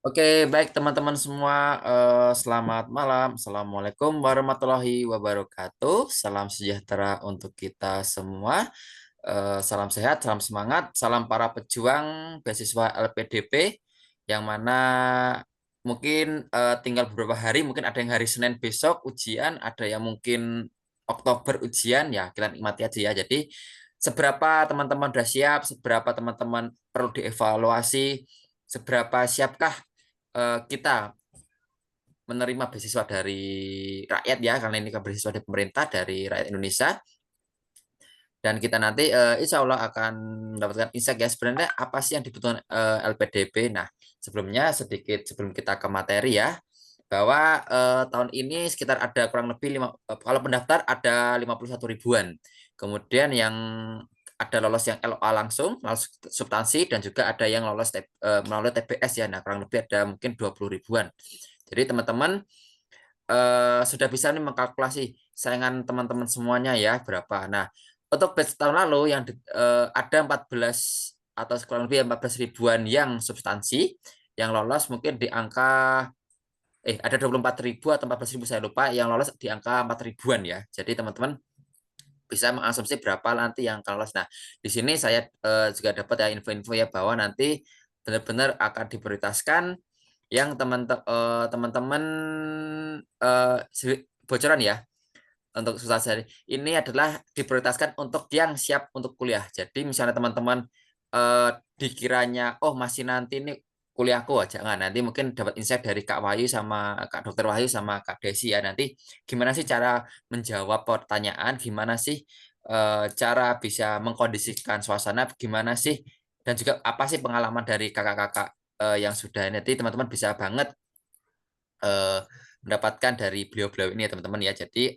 Oke, baik teman-teman semua, selamat malam. Assalamualaikum warahmatullahi wabarakatuh. Salam sejahtera untuk kita semua. Salam sehat, salam semangat, salam para pejuang beasiswa LPDP yang mana mungkin tinggal beberapa hari, mungkin ada yang hari Senin besok ujian, ada yang mungkin Oktober ujian, ya kita nikmati aja ya. Jadi seberapa teman-teman sudah siap, seberapa teman-teman perlu dievaluasi, seberapa siapkah kita menerima beasiswa dari rakyat ya, karena ini kan beasiswa dari pemerintah, dari rakyat Indonesia, dan kita nanti insya Allah akan mendapatkan insight ya sebenarnya apa sih yang dibutuhkan LPDP. Nah, sebelumnya sedikit sebelum kita ke materi ya, bahwa tahun ini sekitar ada kurang lebih kalau pendaftar ada 51 ribuan. Kemudian yang ada lolos yang LOA langsung, lolos substansi, dan juga ada yang lolos melalui TBS ya. Nah, kurang lebih ada mungkin 20 ribuan. Jadi teman-teman sudah bisa nih mengkalkulasi saingan teman-teman semuanya ya berapa. Nah, untuk batch tahun lalu yang ada 14 atau kurang lebih 14 ribuan yang substansi, yang lolos mungkin di angka ada 24 ribu atau 14 ribu saya lupa, yang lolos di angka 4 ribuan ya. Jadi teman-teman bisa mengasumsi berapa nanti yang akan lolos. Nah, di sini saya juga dapat ya info-info ya bahwa nanti benar-benar akan diprioritaskan yang teman-teman bocoran ya untuk substansi ini adalah diprioritaskan untuk yang siap untuk kuliah. Jadi misalnya teman-teman dikiranya oh masih nanti ini kuliahku aja, jangan, nanti mungkin dapat insight dari Kak Wahyu sama Kak Dokter Wahyu sama Kak Desi ya, nanti gimana sih cara menjawab pertanyaan, gimana sih cara bisa mengkondisikan suasana, gimana sih, dan juga apa sih pengalaman dari kakak-kakak yang sudah, nanti teman-teman bisa banget eh, mendapatkan dari beliau-beliau ini ya teman-teman ya. Jadi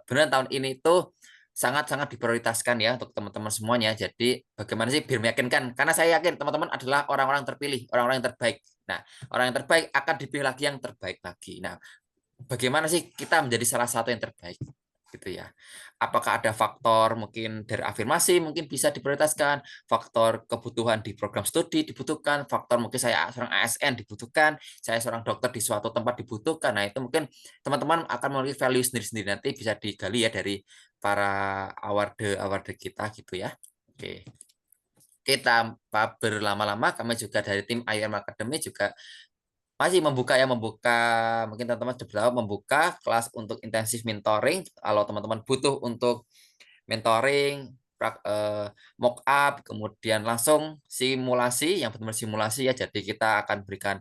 benar tahun ini tuh sangat-sangat diprioritaskan ya untuk teman-teman semuanya. Jadi bagaimana sih biar meyakinkan? Karena saya yakin teman-teman adalah orang-orang terpilih, orang-orang yang terbaik. Nah, orang yang terbaik akan dipilih lagi yang terbaik lagi. Nah, bagaimana sih kita menjadi salah satu yang terbaik gitu ya. Apakah ada faktor mungkin dari afirmasi mungkin bisa diprioritaskan, faktor kebutuhan di program studi dibutuhkan, faktor mungkin saya seorang ASN dibutuhkan, saya seorang dokter di suatu tempat dibutuhkan. Nah, itu mungkin teman-teman akan memiliki value sendiri-sendiri, nanti bisa digali ya dari para award kita gitu ya. Oke. Kita berlama-lama, kami juga dari tim IM Academy juga masih membuka mungkin teman-teman sudah tahu, membuka kelas untuk intensif mentoring kalau teman-teman butuh untuk mentoring, mock up, kemudian langsung simulasi yang benar-benar simulasi ya. Jadi kita akan berikan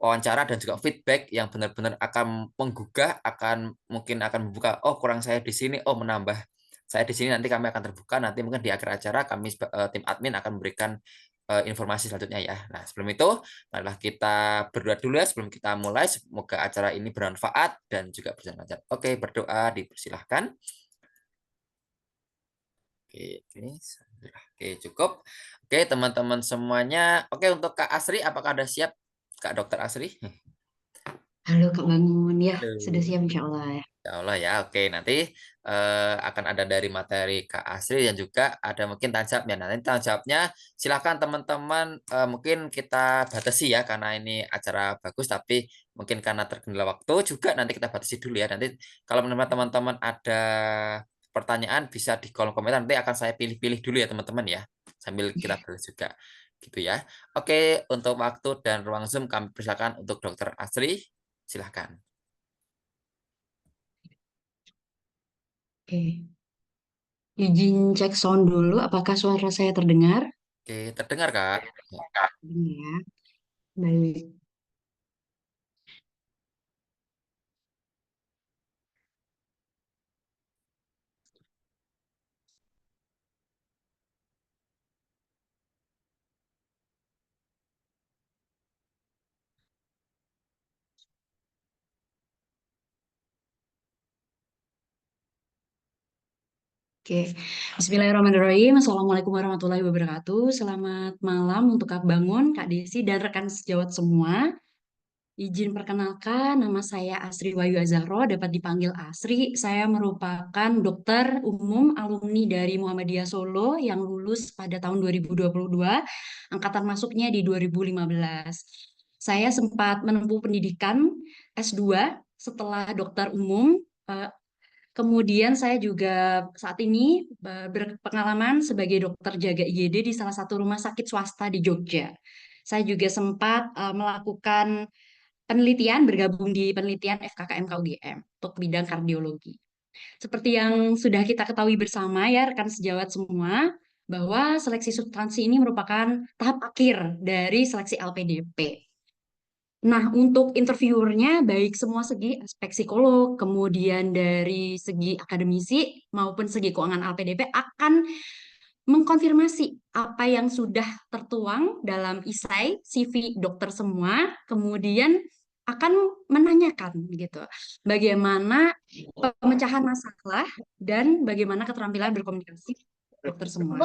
wawancara dan juga feedback yang benar-benar akan menggugah, akan mungkin akan membuka, oh kurang saya di sini, oh menambah saya di sini, nanti kami akan terbuka, nanti mungkin di akhir acara kami tim admin akan memberikan informasi selanjutnya ya. Nah, sebelum itu marilah kita berdoa dulu ya sebelum kita mulai. Semoga acara ini bermanfaat dan juga berjalan lancar. Oke, berdoa dipersilahkan. Oke, oke, cukup. Oke, teman-teman semuanya. Oke, untuk Kak Asri, apakah ada siap, Kak Dokter Asri? Halo Kak Bangun, ya sudah Halo. siap insya Allah ya. Ya Allah ya, oke. Nanti akan ada dari materi Kak Asri dan juga ada mungkin tanya jawabnya. Nanti tanya jawabnya silakan teman-teman, mungkin kita batasi ya karena ini acara bagus, tapi mungkin karena terkendala waktu juga nanti kita batasi dulu ya. Nanti kalau menurut teman-teman ada pertanyaan bisa di kolom komentar, nanti akan saya pilih-pilih dulu ya teman-teman ya, sambil kita bahas juga gitu ya. Oke, untuk waktu dan ruang Zoom kami persilakan untuk Dokter Asri, silakan. Oke, izin cek sound dulu, apakah suara saya terdengar? Oke, terdengar Kak? Ini ya, baik. Oke, Bismillahirrahmanirrahim. Assalamualaikum warahmatullahi wabarakatuh. Selamat malam untuk Kak Bangun, Kak Desi, dan rekan sejawat semua. Izin perkenalkan, nama saya Asri Wayu Azahro, dapat dipanggil Asri. Saya merupakan dokter umum alumni dari Muhammadiyah Solo yang lulus pada tahun 2022, angkatan masuknya di 2015. saya sempat menempuh pendidikan S2 setelah dokter umum. Eh, Kemudian saya juga saat ini berpengalaman sebagai dokter jaga IGD di salah satu rumah sakit swasta di Jogja. Saya juga sempat melakukan penelitian, bergabung di penelitian FKKM KUGM untuk bidang kardiologi. Seperti yang sudah kita ketahui bersama ya rekan sejawat semua, bahwa seleksi substansi ini merupakan tahap akhir dari seleksi LPDP. Nah, untuk interviewernya, baik semua segi, aspek psikolog, kemudian dari segi akademisi maupun segi keuangan LPDP akan mengkonfirmasi apa yang sudah tertuang dalam isai CV dokter semua, kemudian akan menanyakan gitu, bagaimana pemecahan masalah dan bagaimana keterampilan berkomunikasi dokter semua.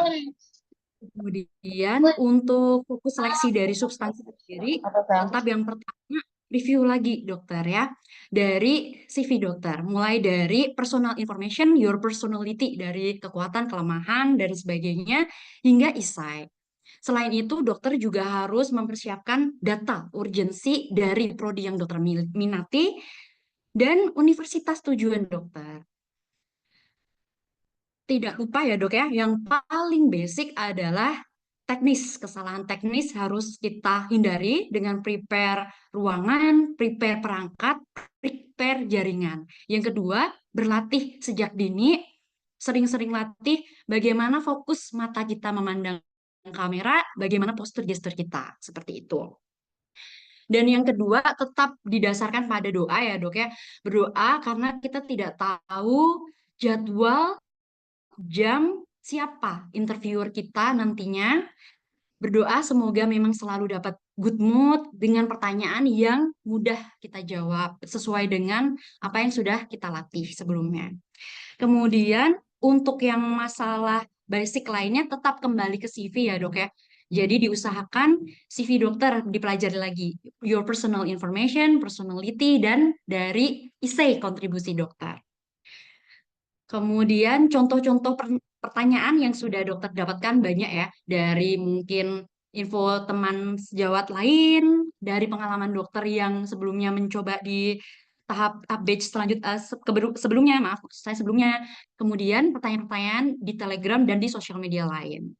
Kemudian untuk fokus seleksi dari substansi sendiri, tetap yang pertama review lagi dokter ya, dari CV dokter, mulai dari personal information, your personality, dari kekuatan, kelemahan, dan sebagainya, hingga isai. Selain itu, dokter juga harus mempersiapkan data urgensi dari prodi yang dokter minati dan universitas tujuan dokter. Tidak lupa ya dok ya, yang paling basic adalah teknis. Kesalahan teknis harus kita hindari dengan prepare ruangan, prepare perangkat, prepare jaringan. Yang kedua, berlatih sejak dini, sering-sering latih bagaimana fokus mata kita memandang kamera, bagaimana postur gestur kita, seperti itu. Dan yang kedua, tetap didasarkan pada doa ya dok ya. Berdoa karena kita tidak tahu jadwal jam siapa interviewer kita nantinya. Berdoa semoga memang selalu dapat good mood dengan pertanyaan yang mudah kita jawab sesuai dengan apa yang sudah kita latih sebelumnya. Kemudian untuk yang masalah basic lainnya tetap kembali ke CV ya dok ya. Jadi diusahakan CV dokter dipelajari lagi. Your personal information, personality, dan dari essay kontribusi dokter. Kemudian contoh-contoh pertanyaan yang sudah dokter dapatkan banyak ya, dari mungkin info teman sejawat lain, dari pengalaman dokter yang sebelumnya mencoba di tahap batch selanjutnya, sebelumnya, maaf, saya sebelumnya. Kemudian pertanyaan-pertanyaan di Telegram dan di sosial media lain.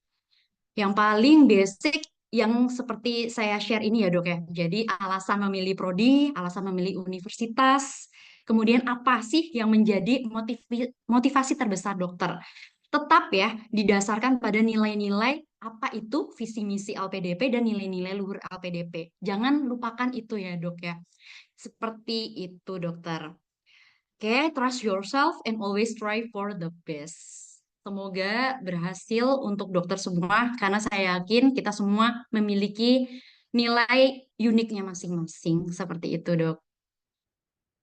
Yang paling basic yang seperti saya share ini ya dok ya. Jadi alasan memilih prodi, alasan memilih universitas, kemudian apa sih yang menjadi motivasi terbesar dokter. Tetap ya didasarkan pada nilai-nilai apa itu visi misi LPDP dan nilai-nilai luhur LPDP. Jangan lupakan itu ya dok ya. Seperti itu dokter. Oke, trust yourself and always strive for the best. Semoga berhasil untuk dokter semua, karena saya yakin kita semua memiliki nilai uniknya masing-masing. Seperti itu, Dok.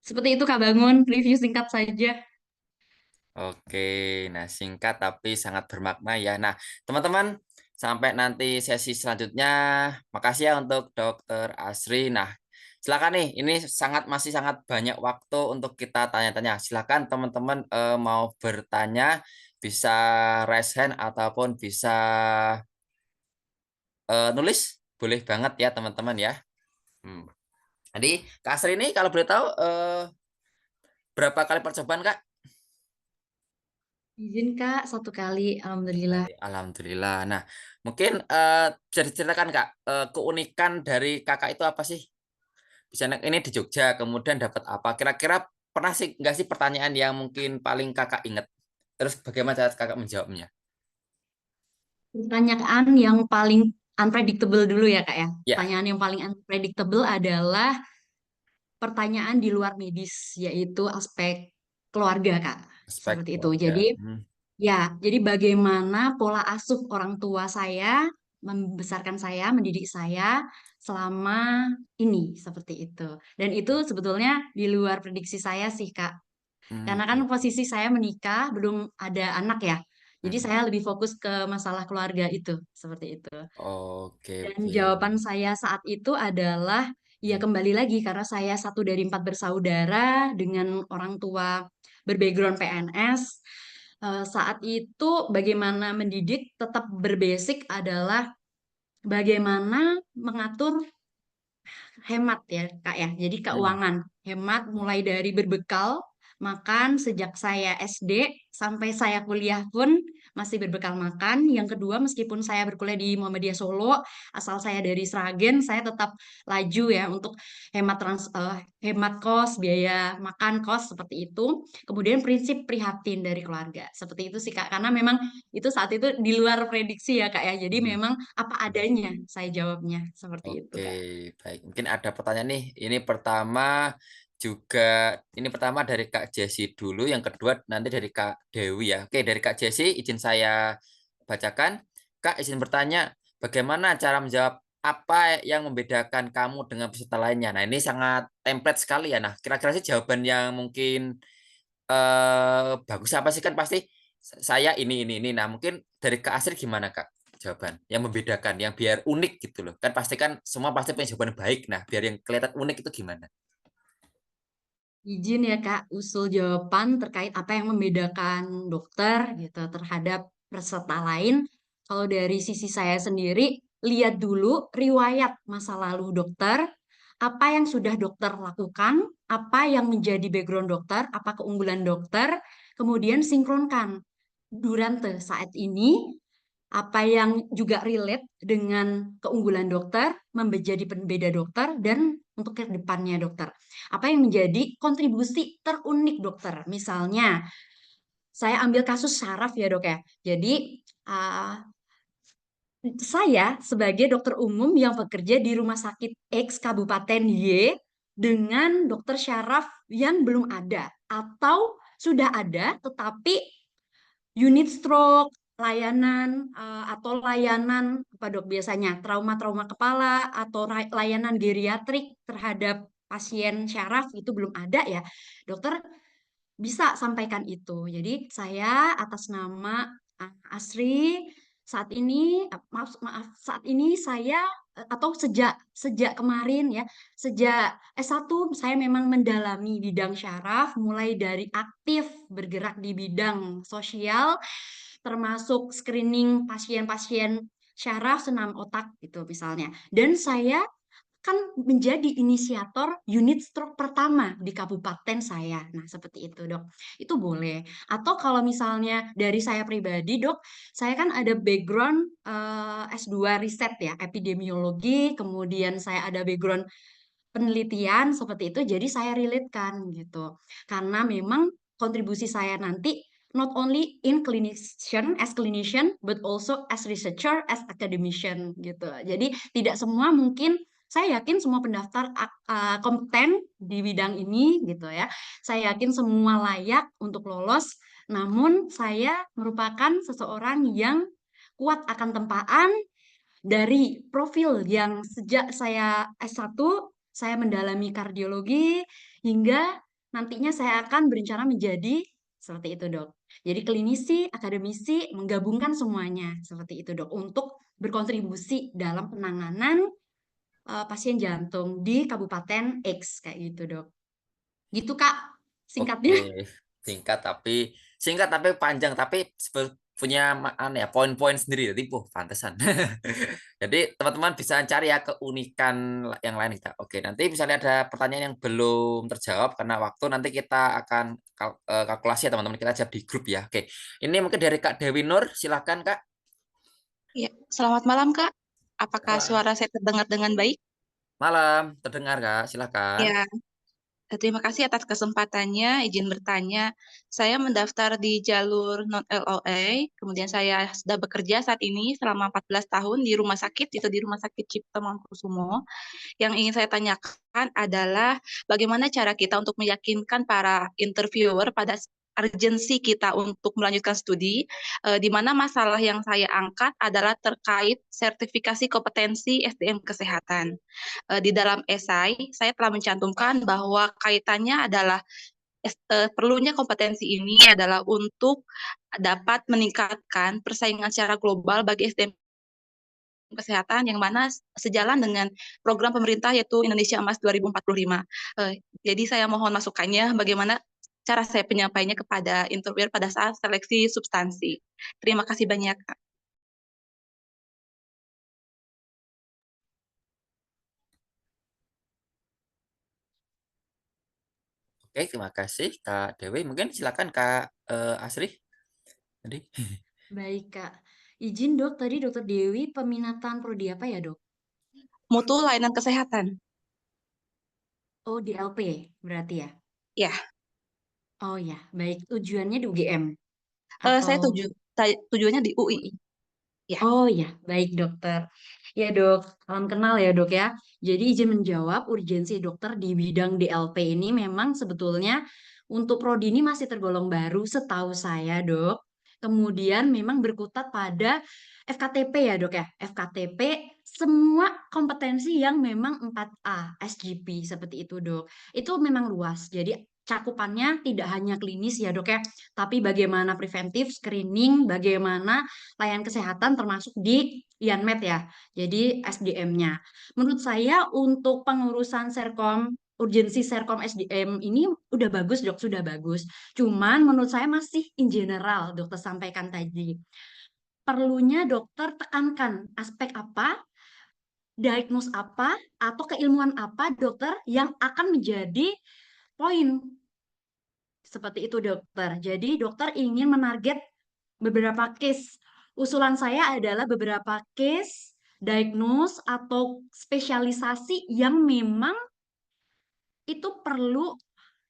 Seperti itu, Kak Bangun. Review singkat saja. Oke, nah singkat tapi sangat bermakna ya. Nah, teman-teman, sampai nanti sesi selanjutnya. Makasih ya untuk Dokter Asri. Nah, silakan nih, ini masih sangat banyak waktu untuk kita tanya-tanya. Silakan teman-teman mau bertanya, bisa raise hand ataupun bisa nulis, boleh banget ya teman-teman ya. Hmm. Jadi Kak Asri ini kalau boleh tahu berapa kali percobaan Kak? Izin, Kak, satu kali. Alhamdulillah. Sekali. Alhamdulillah. Nah, mungkin bisa diceritakan Kak, keunikan dari Kakak itu apa sih? Bisa ini di Jogja, kemudian dapat apa? Kira-kira pernah sih nggak sih pertanyaan yang mungkin paling Kakak ingat? Terus bagaimana cara Kakak menjawabnya? Pertanyaan yang paling unpredictable dulu ya, Kak ya. Ya, Pertanyaan yang paling unpredictable adalah pertanyaan di luar medis, yaitu aspek keluarga, Kak. aspek Seperti itu. keluarga. Jadi, ya, jadi bagaimana pola asuh orang tua saya membesarkan saya, mendidik saya selama ini, seperti itu. Dan itu sebetulnya di luar prediksi saya sih, Kak. Hmm, Karena kan gitu. posisi saya menikah, belum ada anak ya. Jadi Hmm. saya lebih fokus ke masalah keluarga itu, seperti itu. Oke, Dan oke. jawaban saya saat itu adalah, ya kembali lagi karena saya satu dari empat bersaudara dengan orang tua berbackground PNS. Saat itu bagaimana mendidik tetap berbasic adalah bagaimana mengatur hemat ya Kak ya. Jadi keuangan, hemat mulai dari berbekal makan sejak saya SD sampai saya kuliah pun masih berbekal makan. Yang kedua, meskipun saya berkuliah di Muhammadiyah Solo, asal saya dari Sragen, saya tetap laju ya untuk hemat kos, biaya makan kos seperti itu. Kemudian prinsip prihatin dari keluarga. Seperti itu sih Kak, karena memang itu saat itu di luar prediksi ya Kak ya. Jadi Hmm. memang apa adanya saya jawabnya seperti itu Oke, Kak. baik. Mungkin ada pertanyaan nih. Juga, ini pertama dari Kak Jesse dulu, yang kedua nanti dari Kak Dewi ya. Oke, dari Kak Jesse, izin saya bacakan. Kak, izin bertanya, bagaimana cara menjawab apa yang membedakan kamu dengan peserta lainnya? Nah, ini sangat template sekali ya. Nah, kira-kira sih jawaban yang mungkin bagus apa sih, kan pasti saya ini. Nah, mungkin dari Kak Asri gimana Kak? Jawaban yang membedakan, yang biar unik gitu loh. Kan pasti kan semua pasti punya jawaban baik. Nah, biar yang kelihatan unik itu gimana? Izin ya Kak, usul jawaban terkait apa yang membedakan dokter gitu terhadap peserta lain. Kalau dari sisi saya sendiri, lihat dulu riwayat masa lalu dokter, apa yang sudah dokter lakukan, apa yang menjadi background dokter, apa keunggulan dokter, kemudian sinkronkan Durante saat ini apa yang juga relate dengan keunggulan dokter, menjadi pembeda dokter, dan untuk ke depannya dokter. Apa yang menjadi kontribusi terunik dokter? Misalnya, saya ambil kasus saraf ya dok ya. Jadi, saya sebagai dokter umum yang bekerja di Rumah Sakit X Kabupaten Y dengan dokter syaraf yang belum ada atau sudah ada tetapi unit stroke, layanan atau layanan apa dok biasanya trauma-trauma kepala atau layanan geriatrik terhadap pasien syaraf itu belum ada ya. Dokter bisa sampaikan itu. Jadi saya atas nama Asri saat ini maaf saat ini saya atau sejak sejak kemarin ya sejak S1 saya memang mendalami bidang syaraf mulai dari aktif bergerak di bidang sosial termasuk screening pasien-pasien syaraf senam otak gitu misalnya. Dan saya kan menjadi inisiator unit stroke pertama di kabupaten saya. Nah, seperti itu, Dok. Itu boleh. Atau kalau misalnya dari saya pribadi, Dok, saya kan ada background S2 riset ya, epidemiologi, kemudian saya ada background penelitian seperti itu, jadi saya relate-kan gitu. Karena memang kontribusi saya nanti not only in clinician as clinician but also as researcher as academician gitu. Jadi tidak semua mungkin saya yakin semua pendaftar kompeten di bidang ini gitu ya. Saya yakin semua layak untuk lolos, namun saya merupakan seseorang yang kuat akan tempaan dari profil yang sejak saya S1 saya mendalami kardiologi hingga nantinya saya akan berencana menjadi seperti itu, Dok. Jadi klinisi, akademisi menggabungkan semuanya seperti itu, Dok, untuk berkontribusi dalam penanganan pasien jantung di Kabupaten X kayak gitu, Dok. Gitu, Kak. Oke, Singkatnya. singkat tapi panjang, tapi punya ya poin-poin sendiri, jadi pantesan. Jadi teman-teman bisa cari ya keunikan yang lain kita. Oke, nanti misalnya ada pertanyaan yang belum terjawab karena waktu, nanti kita akan kalkulasi ya teman-teman, kita jawab di grup ya. Oke, ini mungkin dari Kak Dewi Nur, silakan Kak. Ya, selamat malam, Kak. Apakah Malam. suara saya terdengar dengan baik? Malam, terdengar Kak, silakan. Ya, terima kasih atas kesempatannya. Izin bertanya, saya mendaftar di jalur non-LOA, kemudian saya sudah bekerja saat ini selama 14 tahun di rumah sakit, itu di Rumah Sakit Cipto Mangunkusumo. Yang ingin saya tanyakan adalah bagaimana cara kita untuk meyakinkan para interviewer pada urgensi kita untuk melanjutkan studi, di mana masalah yang saya angkat adalah terkait sertifikasi kompetensi SDM kesehatan. Di dalam esai, saya telah mencantumkan bahwa kaitannya adalah perlunya kompetensi ini adalah untuk dapat meningkatkan persaingan secara global bagi SDM kesehatan yang mana sejalan dengan program pemerintah yaitu Indonesia Emas 2045. Jadi saya mohon masukannya bagaimana cara saya penyampaiannya kepada interviewer pada saat seleksi substansi. Terima kasih banyak, Kak. Oke, terima kasih Kak Dewi. Mungkin silakan Kak Asri tadi. Baik, Kak. Izin dok, tadi dokter Dewi peminatan prodi apa ya dok? Mutu layanan kesehatan. Oh, di LP berarti ya? Ya, Oh ya, baik. Tujuannya di UGM saya atau tujuannya di UI. UI? Ya, Oh ya, baik dokter. Ya dok, salam kenal ya dok ya. Jadi izin menjawab urgensi dokter di bidang DLP ini memang sebetulnya untuk prodi ini masih tergolong baru setahu saya dok. Kemudian memang berkutat pada FKTP ya dok ya. FKTP semua kompetensi yang memang 4A, SGP seperti itu dok. Itu memang luas. Jadi cakupannya tidak hanya klinis ya dok ya, tapi bagaimana preventif, screening, bagaimana layanan kesehatan termasuk di Yanmed ya. Jadi SDM-nya. Menurut saya untuk pengurusan Serkom urgensi Serkom SDM ini udah bagus dok, sudah bagus. Cuman menurut saya masih in general dokter sampaikan tadi. Perlunya dokter tekankan aspek apa, diagnose apa, atau keilmuan apa dokter yang akan menjadi poin seperti itu dokter. Jadi dokter ingin menarget beberapa case. Usulan saya adalah beberapa case, diagnose atau spesialisasi yang memang itu perlu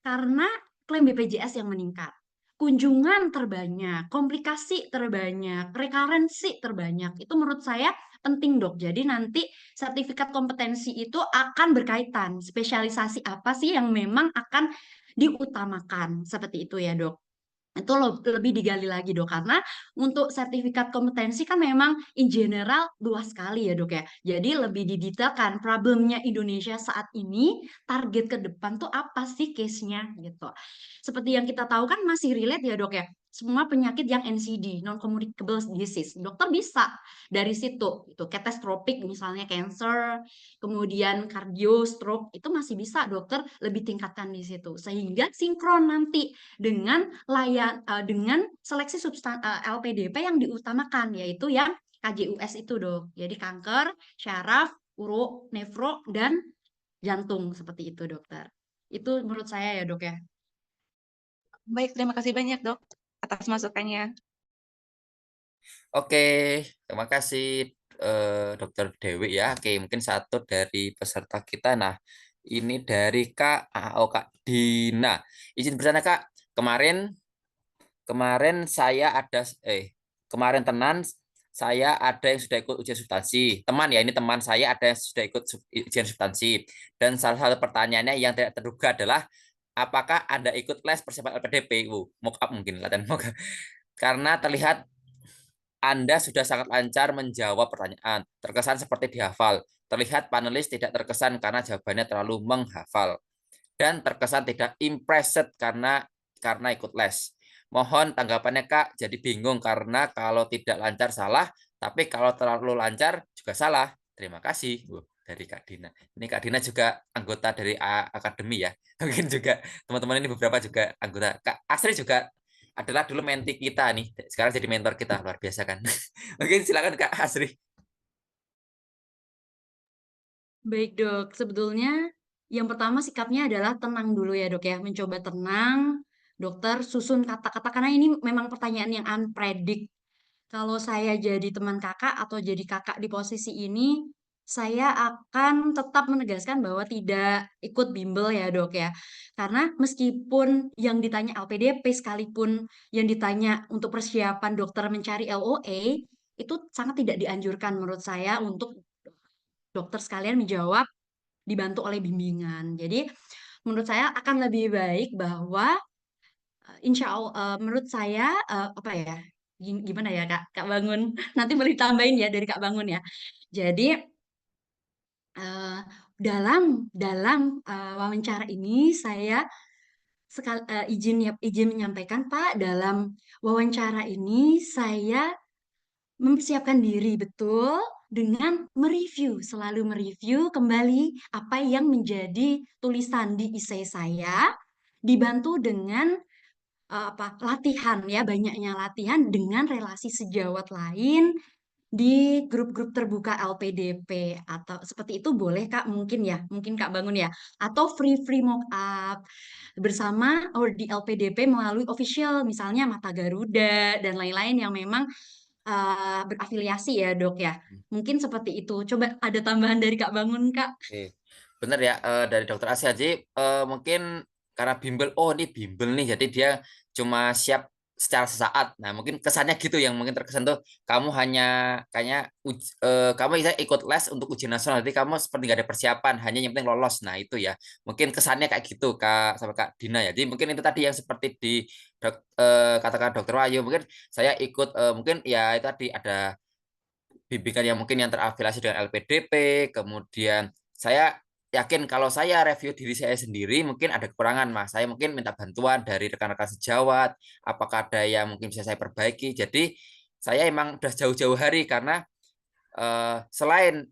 karena klaim BPJS yang meningkat. Kunjungan terbanyak, komplikasi terbanyak, rekarensi terbanyak. Itu menurut saya penting dok. Jadi nanti sertifikat kompetensi itu akan berkaitan. Spesialisasi apa sih yang memang akan diutamakan. Seperti itu ya dok. Itu lebih digali lagi dok, karena untuk sertifikat kompetensi kan memang in general luas sekali ya dok ya. Jadi lebih didetailkan problemnya Indonesia saat ini, target ke depan tuh apa sih case-nya gitu. Seperti yang kita tahu kan masih relate ya dok ya, semua penyakit yang NCD, non-communicable disease, dokter bisa dari situ, itu catastrophic misalnya cancer, kemudian cardio, stroke, itu masih bisa dokter lebih tingkatkan di situ, sehingga sinkron nanti dengan seleksi LPDP yang diutamakan yaitu yang KJUS itu dok. Jadi kanker, syaraf, uro, nefro dan jantung seperti itu dokter. Itu menurut saya ya dok ya. baik. Terima kasih banyak, Dok, atas masukannya. Oke, terima kasih Dokter Dewi ya. Oke, mungkin satu dari peserta kita. Nah, ini dari Kak Dina. Izin bertanya Kak, kemarin kemarin saya ada kemarin tenan saya ada yang sudah ikut ujian substansi. Teman ya, ini teman saya ada yang sudah ikut ujian substansi. Dan salah satu pertanyaannya yang tidak terduga adalah apakah Anda ikut les persiapan LPDP? Mock up mungkin latihan mock up. Karena terlihat Anda sudah sangat lancar menjawab pertanyaan, terkesan seperti dihafal. Terlihat panelis tidak terkesan karena jawabannya terlalu menghafal dan terkesan tidak impressed karena ikut les. Mohon tanggapannya Kak, jadi bingung karena kalau tidak lancar salah, tapi kalau terlalu lancar juga salah. Terima kasih. Dari Kak Dina. Ini Kak Dina juga anggota dari Akademi ya. Mungkin juga teman-teman ini beberapa juga anggota. Kak Asri juga adalah dulu menti kita nih. Sekarang jadi mentor kita. Luar biasa kan. Mungkin silakan Kak Asri. Baik dok, sebetulnya yang pertama sikapnya adalah tenang dulu ya dok ya. Mencoba tenang, dokter susun kata-kata karena ini memang pertanyaan yang unpredict. Kalau saya jadi teman kakak atau jadi kakak di posisi ini, saya akan tetap menegaskan bahwa tidak ikut bimbel ya dok ya. Karena meskipun yang ditanya LPDP sekalipun yang ditanya untuk persiapan dokter mencari LOA, itu sangat tidak dianjurkan menurut saya untuk dokter sekalian menjawab dibantu oleh bimbingan. Jadi menurut saya akan lebih baik bahwa insya Allah, menurut saya apa ya? Gimana ya Kak? Kak Bangun, nanti boleh tambahin ya dari Kak Bangun ya. Jadi eh, dalam wawancara ini saya izin menyampaikan Pak, dalam wawancara ini saya mempersiapkan diri betul dengan selalu mereview kembali apa yang menjadi tulisan di esai saya, dibantu dengan latihan ya, banyaknya latihan dengan relasi sejawat lain di grup-grup terbuka LPDP atau seperti itu boleh Kak mungkin ya, mungkin Kak Bangun ya, atau free mock up bersama or di LPDP melalui official misalnya Mata Garuda dan lain-lain yang memang berafiliasi ya Dok ya. Mungkin seperti itu. Coba ada tambahan dari Kak Bangun Kak. Oke, bener ya, dari Dokter Asia Haji, mungkin karena bimbel, oh ini bimbel nih, jadi dia cuma siap secara sesaat. Nah, mungkin kesannya gitu yang mungkin terkesan tuh kamu hanya kayaknya kamu bisa ikut les untuk ujian nasional, jadi kamu seperti nggak ada persiapan, hanya yang penting lolos. Nah, itu ya, mungkin kesannya kayak gitu Kak sama Kak Dina ya. Jadi mungkin itu tadi yang seperti katakan Dokter Wahyu, mungkin saya ikut mungkin ya itu tadi ada bimbingan yang mungkin yang terafiliasi dengan LPDP, kemudian saya yakin kalau saya review diri saya sendiri mungkin ada kekurangan Mas. Saya mungkin minta bantuan dari rekan-rekan sejawat, apakah ada yang mungkin bisa saya perbaiki. Jadi saya emang udah jauh-jauh hari karena selain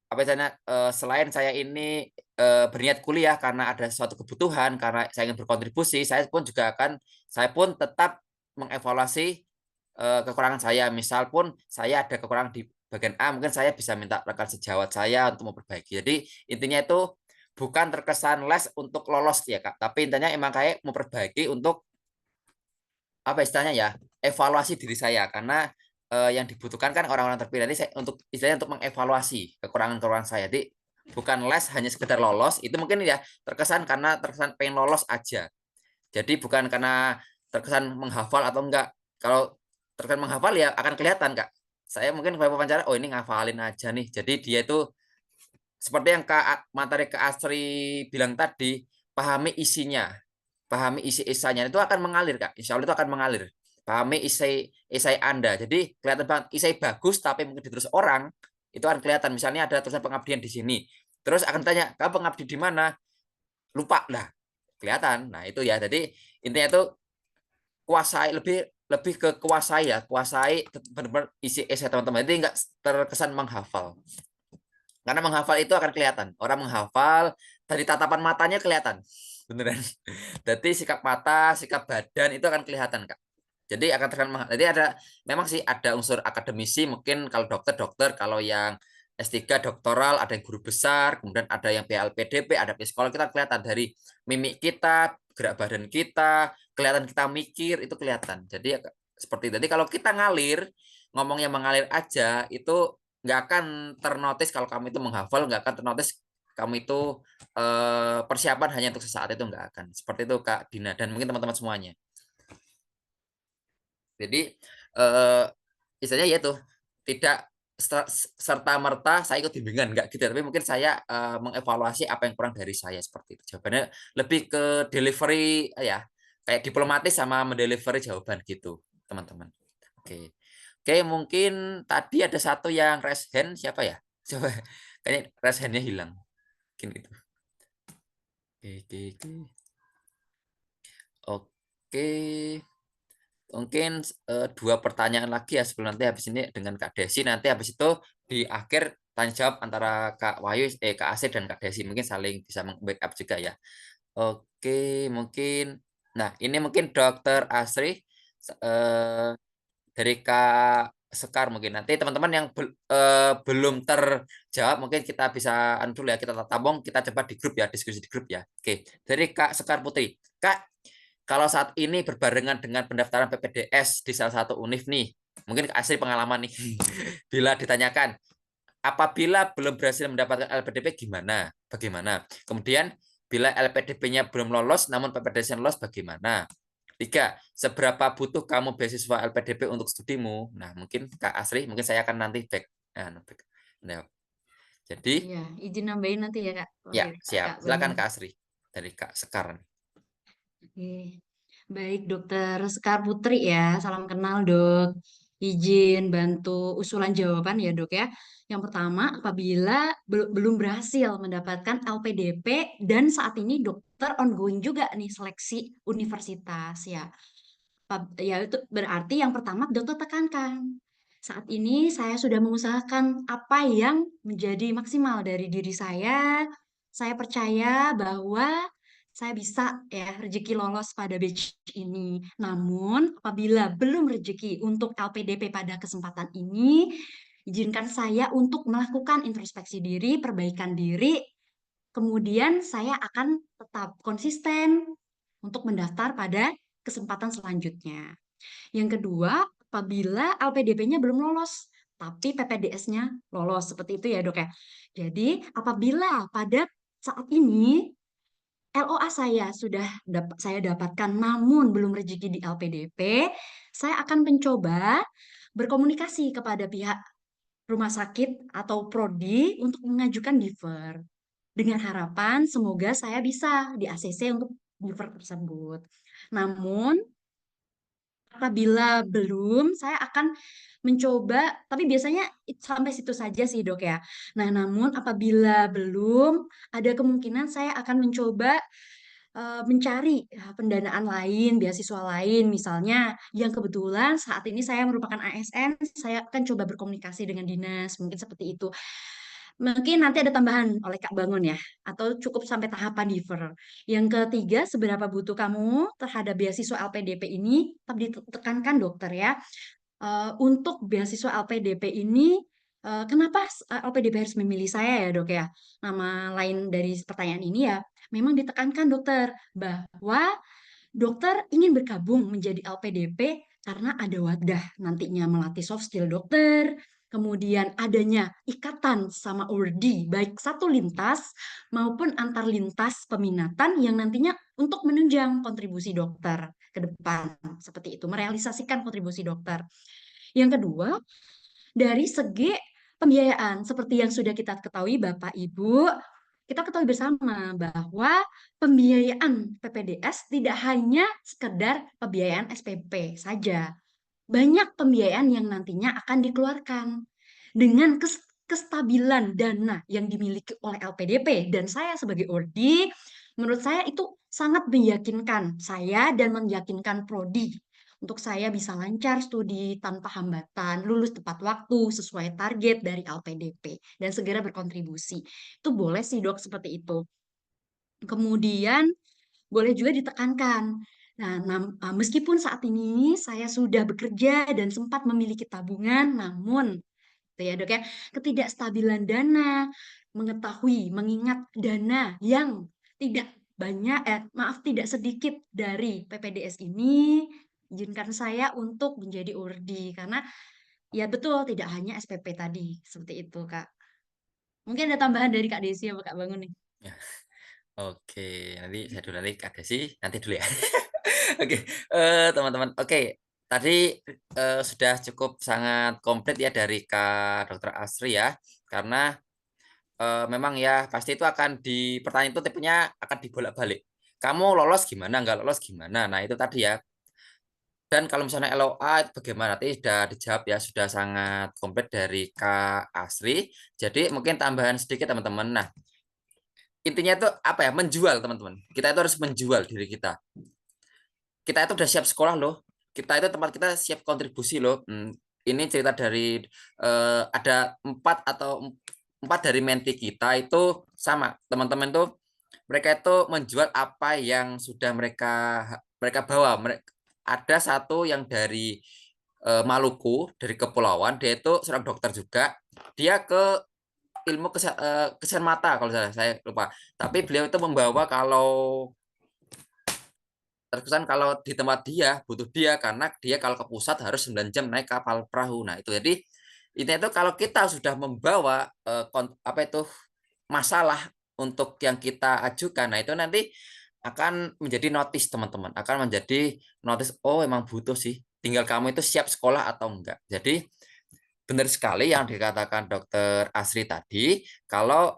apa istilahnya, selain saya ini berniat kuliah karena ada suatu kebutuhan, karena saya ingin berkontribusi, saya pun tetap mengevaluasi kekurangan saya. Misal pun saya ada kekurangan di bagian A, mungkin saya bisa minta rekan sejawat saya untuk memperbaiki. Jadi intinya itu bukan terkesan les untuk lolos ya Kak, tapi intinya emang kayak memperbaiki untuk apa istilahnya ya, evaluasi diri saya karena yang dibutuhkan kan orang-orang terpilih ini saya, untuk istilahnya untuk mengevaluasi kekurangan-kekurangan saya. Jadi bukan les hanya sekedar lolos, itu mungkin ya terkesan karena terkesan pengen lolos aja. Jadi bukan karena terkesan menghafal atau enggak. Kalau terkesan menghafal ya akan kelihatan Kak. Saya mungkin kalau wawancara, oh ini ngafalin aja nih. Jadi dia itu seperti yang Kak Asri bilang tadi, pahami isinya, pahami isi isanya itu akan mengalir Kak. Insya Allah itu akan mengalir. Pahami isai Anda. Jadi kelihatan banget isai bagus tapi mungkin diterus orang itu akan kelihatan. Misalnya ada tulisan pengabdian di sini. Terus akan tanya, "Kamu pengabdi di mana?" Lupa lah. Kelihatan. Nah, itu ya. Jadi intinya itu kuasai lebih lebih ke kuasai ya, kuasai benar-benar isi esai teman-teman. Jadi enggak terkesan menghafal. Karena menghafal itu akan kelihatan. Orang menghafal dari tatapan matanya kelihatan. Beneran. Jadi sikap mata, sikap badan itu akan kelihatan, Kak. Jadi akan terkenal jadi ada memang sih ada unsur akademisi mungkin kalau dokter, kalau yang S3 doktoral ada yang guru besar, kemudian ada yang PLPDP, ada psikolog, kita kelihatan dari mimik kita, gerak badan kita, kelihatan kita mikir itu kelihatan. Jadi seperti itu. Jadi kalau kita ngalir, ngomongnya mengalir aja itu nggak akan ternotis kalau kamu itu menghafal, nggak akan ternotis kamu itu persiapan hanya untuk sesaat itu nggak akan. Seperti itu Kak Dina dan mungkin teman-teman semuanya. Jadi istilahnya yaitu tidak serta merta saya ikut bimbingan nggak gitu, tapi mungkin saya mengevaluasi apa yang kurang dari saya seperti itu. Jawabannya lebih ke delivery ya, kayak diplomatis sama mendelivery jawaban gitu, teman-teman. Oke. Oke, mungkin tadi ada satu yang raise hand siapa ya? Coba kayaknya raise hand-nya hilang. Mungkin gitu. Oke. Oke. Mungkin dua pertanyaan lagi ya sebelum nanti habis ini dengan Kak Desi. Nanti habis itu di akhir tanya jawab antara Kak Wahyu, Kak Asih dan Kak Desi. Mungkin saling bisa backup juga ya. Oke, mungkin. Nah, ini mungkin Dokter Asri dari Kak Sekar mungkin. Nanti teman-teman yang belum terjawab mungkin kita bisa dulu ya, kita tabung, kita coba di grup ya, diskusi di grup ya. Oke, dari Kak Sekar Putri. Kak, kalau saat ini berbarengan dengan pendaftaran PPDS di salah satu univ nih, mungkin asli pengalaman nih, bila ditanyakan, apabila belum berhasil mendapatkan LPDP gimana? Bagaimana? Kemudian, bila LPDP-nya belum lolos, namun PPDS lolos bagaimana? 3. Seberapa butuh kamu beasiswa LPDP untuk studimu? Nah, mungkin Kak Asri, mungkin saya akan nanti back. Nah, jadi, Iya, izin nambahin nanti ya Kak. ya, Oke, siap. Kak Silakan Bangun. Kak Asri, dari Kak Sekar. Oke. Baik, Dokter Sekar Putri ya. Salam kenal, Dok. Izin bantu usulan jawaban ya, Dok ya. Yang pertama, apabila belum berhasil mendapatkan LPDP dan saat ini dokter ongoing juga nih seleksi universitas ya. Ya itu berarti yang pertama dokter tekankan. Saat ini saya sudah mengusahakan apa yang menjadi maksimal dari diri saya. Saya percaya bahwa saya bisa ya rezeki lolos pada batch ini. Namun apabila belum rezeki untuk LPDP pada kesempatan ini, izinkan saya untuk melakukan introspeksi diri, perbaikan diri, kemudian saya akan tetap konsisten untuk mendaftar pada kesempatan selanjutnya. Yang kedua, apabila LPDP-nya belum lolos, tapi PPDS-nya lolos. Seperti itu ya dok ya. Jadi apabila pada saat ini LOA saya sudah saya dapatkan namun belum rezeki di LPDP, saya akan mencoba berkomunikasi kepada pihak rumah sakit atau prodi untuk mengajukan defer. Dengan harapan semoga saya bisa di ACC untuk defer tersebut. Namun apabila belum, saya akan mencoba, tapi biasanya sampai situ saja sih dok ya. Nah, namun apabila belum, ada kemungkinan saya akan mencoba mencari pendanaan lain, beasiswa lain, misalnya yang kebetulan saat ini saya merupakan ASN, saya akan coba berkomunikasi dengan dinas, mungkin seperti itu. Mungkin nanti ada tambahan oleh Kak Bangun ya, atau cukup sampai tahapan defer. Yang ketiga, seberapa butuh kamu terhadap beasiswa LPDP ini, tetap ditekankan dokter ya. Untuk beasiswa LPDP ini, kenapa LPDP harus memilih saya ya dok ya? Nama lain dari pertanyaan ini ya, memang ditekankan dokter bahwa dokter ingin bergabung menjadi LPDP karena ada wadah nantinya melatih soft skill dokter, kemudian adanya ikatan sama ORD, baik satu lintas maupun antar lintas peminatan yang nantinya untuk menunjang kontribusi dokter ke depan. Seperti itu, merealisasikan kontribusi dokter. Yang kedua, dari segi pembiayaan, seperti yang sudah kita ketahui Bapak Ibu, kita ketahui bersama bahwa pembiayaan PPDS tidak hanya sekedar pembiayaan SPP saja. Banyak pembiayaan yang nantinya akan dikeluarkan dengan kestabilan dana yang dimiliki oleh LPDP dan saya sebagai ORDI, menurut saya itu sangat meyakinkan saya dan meyakinkan prodi untuk saya bisa lancar studi tanpa hambatan, lulus tepat waktu sesuai target dari LPDP dan segera berkontribusi. Itu boleh sih dok seperti itu. Kemudian boleh juga ditekankan. Nah, meskipun saat ini saya sudah bekerja dan sempat memiliki tabungan, namun gitu ya dok ya, ketidakstabilan dana, mengingat dana yang tidak banyak, maaf tidak sedikit dari PPDS ini, izinkan saya untuk menjadi URDI karena ya betul tidak hanya SPP tadi seperti itu kak. Mungkin ada tambahan dari Kak Desi atau Kak Bangun nih. Ya, oke, nanti saya dulu nanti Kak Desi, nanti dulu ya. Oke, teman-teman. Oke, tadi sudah cukup sangat komplit ya dari Kak Dokter Asri ya, karena memang ya pasti itu akan di pertanyaan itu tipenya akan dibolak-balik. Kamu lolos gimana, nggak lolos gimana? Nah itu tadi ya. Dan kalau misalnya LOA itu bagaimana? Tadi sudah dijawab ya, sudah sangat komplit dari Kak Asri. Jadi mungkin tambahan sedikit teman-teman. Nah intinya itu apa ya? Menjual teman-teman. Kita itu harus menjual diri kita. Kita itu udah siap sekolah loh. Kita itu tempat kita siap kontribusi loh. Ini cerita dari ada empat dari menti kita itu sama teman-teman tuh mereka itu menjual apa yang sudah mereka bawa. Ada satu yang dari Maluku dari kepulauan dia itu seorang dokter juga dia ke ilmu kesehatan mata kalau saya lupa tapi beliau itu membawa kalau terkesan kalau di tempat dia butuh dia karena dia kalau ke pusat harus 9 jam naik kapal perahu. Nah, itu jadi itu kalau kita sudah membawa apa itu masalah untuk yang kita ajukan, nah itu nanti akan menjadi notice teman-teman, akan menjadi notice oh emang butuh sih. Tinggal kamu itu siap sekolah atau enggak. Jadi benar sekali yang dikatakan Dokter Asri tadi, kalau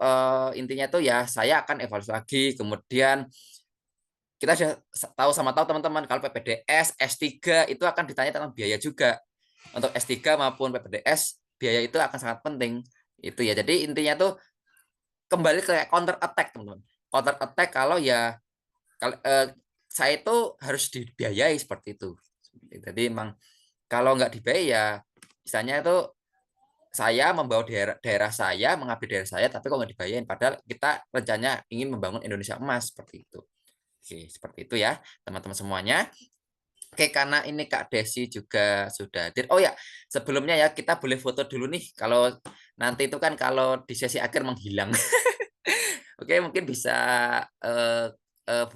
intinya itu ya saya akan evaluasi lagi, kemudian kita sudah tahu teman-teman kalau PPDS S3 itu akan ditanya tentang biaya juga. Untuk S3 maupun PPDS biaya itu akan sangat penting. Itu ya. Jadi intinya tuh kembali ke counter attack teman-teman. Counter attack kalau ya kalau saya itu harus dibiayai seperti itu. Jadi emang kalau nggak dibiayai ya misalnya itu saya membawa daerah saya, mengabdi daerah saya, tapi kok nggak dibayarin. Padahal kita rencananya ingin membangun Indonesia emas seperti itu. Oke, seperti itu ya teman-teman semuanya. Oke, karena ini Kak Desi juga sudah hadir. Oh ya, sebelumnya ya kita boleh foto dulu nih. Kalau nanti itu kan kalau di sesi akhir menghilang. Oke, mungkin bisa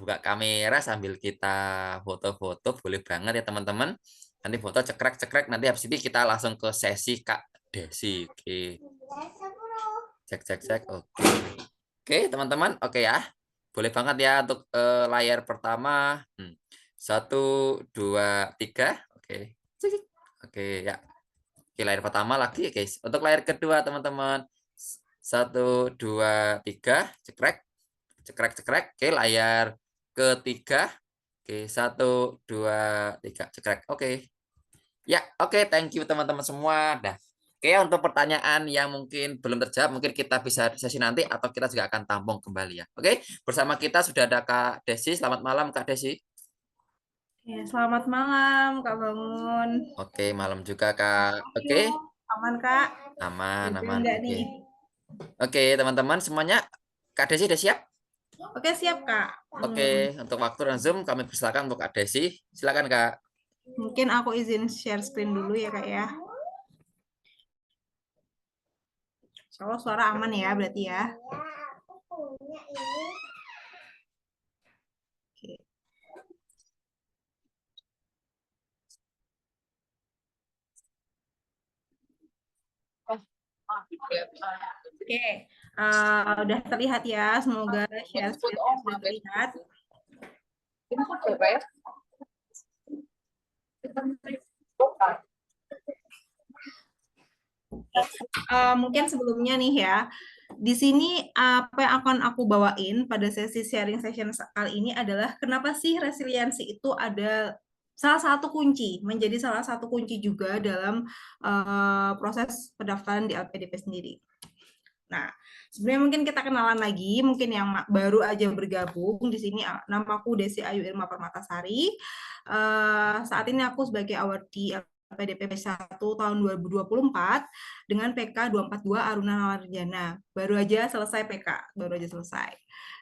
buka kamera sambil kita foto-foto. Boleh banget ya teman-teman. Nanti foto cekrek-cekrek. Nanti habis ini kita langsung ke sesi Kak Desi. Oke, cek-cek-cek. Oke, oke teman-teman. Oke ya. Boleh banget ya untuk layar pertama. 1, 2, 3. Oke. Oke ya. Oke, layar pertama lagi guys. Untuk layar kedua teman-teman. 1, 2, 3. Cekrek. Cekrek-cekrek. Oke, layar ketiga. Oke, 1, 2, 3. Cekrek. Oke. Ya, oke. Thank you teman-teman semua. Dah. Oke, untuk pertanyaan yang mungkin belum terjawab, mungkin kita bisa sesi nanti atau kita juga akan tampung kembali ya. Oke, bersama kita sudah ada Kak Desi. Selamat malam Kak Desi. Ya, selamat malam Kak Bangun. Oke, malam juga Kak. Oke, Aman Kak? aman, Udah aman. enggak Oke. nih? Oke, teman-teman semuanya, Kak Desi udah siap? Oke, siap Kak. Oke, untuk waktu dan Zoom kami persilakan untuk Kak Desi. Silakan Kak. Mungkin aku izin share screen dulu ya Kak ya. Kalau suara aman ya berarti ya. Oke. Oke, udah terlihat ya. Semoga share screen sudah terlihat. Mungkin sebelumnya nih ya, di sini apa yang akan aku bawain pada sesi sharing session kali ini adalah kenapa sih resiliensi itu ada salah satu kunci, menjadi salah satu kunci juga dalam proses pendaftaran di LPDP sendiri. Nah, sebenarnya mungkin kita kenalan lagi, mungkin yang baru aja bergabung di sini. Namaku Desi Ayu Irma Permatasari. Saat ini aku sebagai awardee LPDP 1 tahun 2024 dengan PK 242 Aruna Nawarjana. Baru aja selesai PK, baru aja selesai.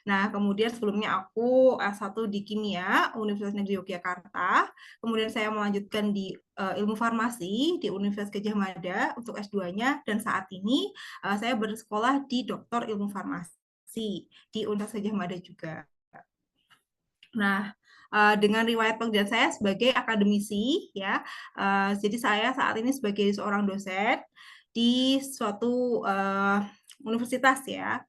Nah, kemudian sebelumnya aku S1 di Kimia, Universitas Negeri Yogyakarta. Kemudian saya melanjutkan di Ilmu Farmasi di Universitas Gadjah Mada untuk S2-nya. Dan saat ini saya bersekolah di Doktor Ilmu Farmasi di Universitas Gadjah Mada juga. Nah, dengan riwayat pekerjaan saya sebagai akademisi, ya, jadi saya saat ini sebagai seorang dosen di suatu universitas ya,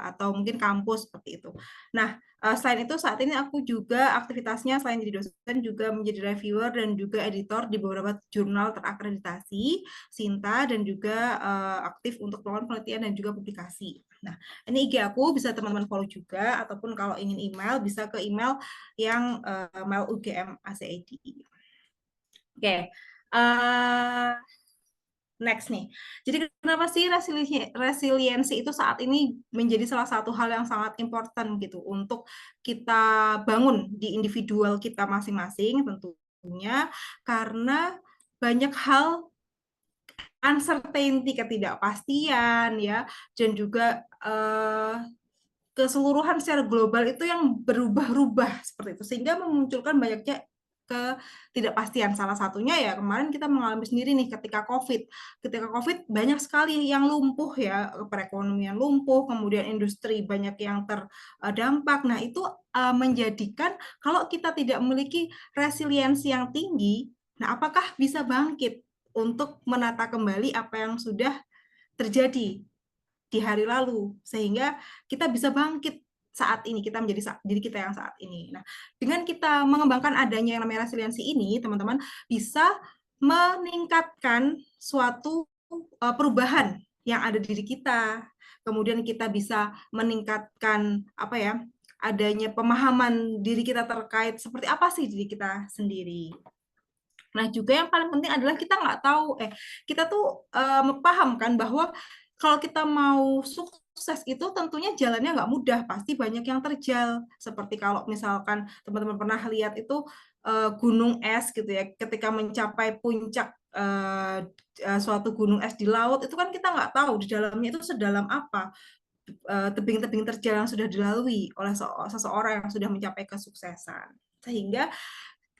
atau mungkin kampus seperti itu. Nah, selain itu saat ini aku juga aktivitasnya selain jadi dosen juga menjadi reviewer dan juga editor di beberapa jurnal terakreditasi, Sinta, dan juga aktif untuk melakukan penelitian dan juga publikasi. Nah, ini IG aku bisa teman-teman follow juga, ataupun kalau ingin email bisa ke email yang mail UGM ACID. Oke. Next nih. Jadi kenapa sih resiliensi itu saat ini menjadi salah satu hal yang sangat important gitu untuk kita bangun di individual kita masing-masing tentunya karena banyak hal uncertainty, ketidakpastian ya, dan juga keseluruhan secara global itu yang berubah-ubah seperti itu sehingga memunculkan banyaknya ketidakpastian. Salah satunya ya kemarin kita mengalami sendiri nih ketika COVID. Ketika COVID banyak sekali yang lumpuh ya, perekonomian lumpuh, kemudian industri banyak yang terdampak. Nah, itu menjadikan kalau kita tidak memiliki resiliensi yang tinggi, nah apakah bisa bangkit untuk menata kembali apa yang sudah terjadi di hari lalu sehingga kita bisa bangkit saat ini, kita menjadi diri kita yang saat ini. Nah, dengan kita mengembangkan adanya yang namanya resiliensi ini, teman-teman bisa meningkatkan suatu perubahan yang ada di diri kita. Kemudian kita bisa meningkatkan apa ya? Adanya pemahaman diri kita terkait seperti apa sih diri kita sendiri. Nah, juga yang paling penting adalah kita nggak tahu, kita tuh paham kan bahwa kalau kita mau sukses itu tentunya jalannya nggak mudah, pasti banyak yang terjal. Seperti kalau misalkan teman-teman pernah lihat itu gunung es gitu ya, ketika mencapai puncak suatu gunung es di laut, itu kan kita nggak tahu di dalamnya itu sedalam apa. tebing-tebing terjal yang sudah dilalui oleh seseorang yang sudah mencapai kesuksesan. Sehingga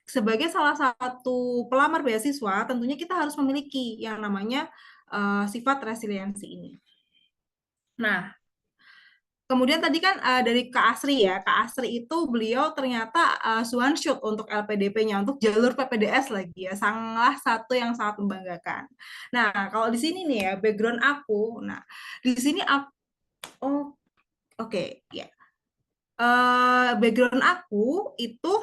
sebagai salah satu pelamar beasiswa, tentunya kita harus memiliki yang namanya sifat resiliensi ini. Nah, kemudian tadi kan dari Kak Asri ya, Kak Asri itu beliau ternyata Suhanshoot untuk LPDP-nya, untuk jalur PPDS lagi ya, salah satu yang sangat membanggakan. Nah, kalau di sini nih ya, background aku, nah di sini ya, background aku itu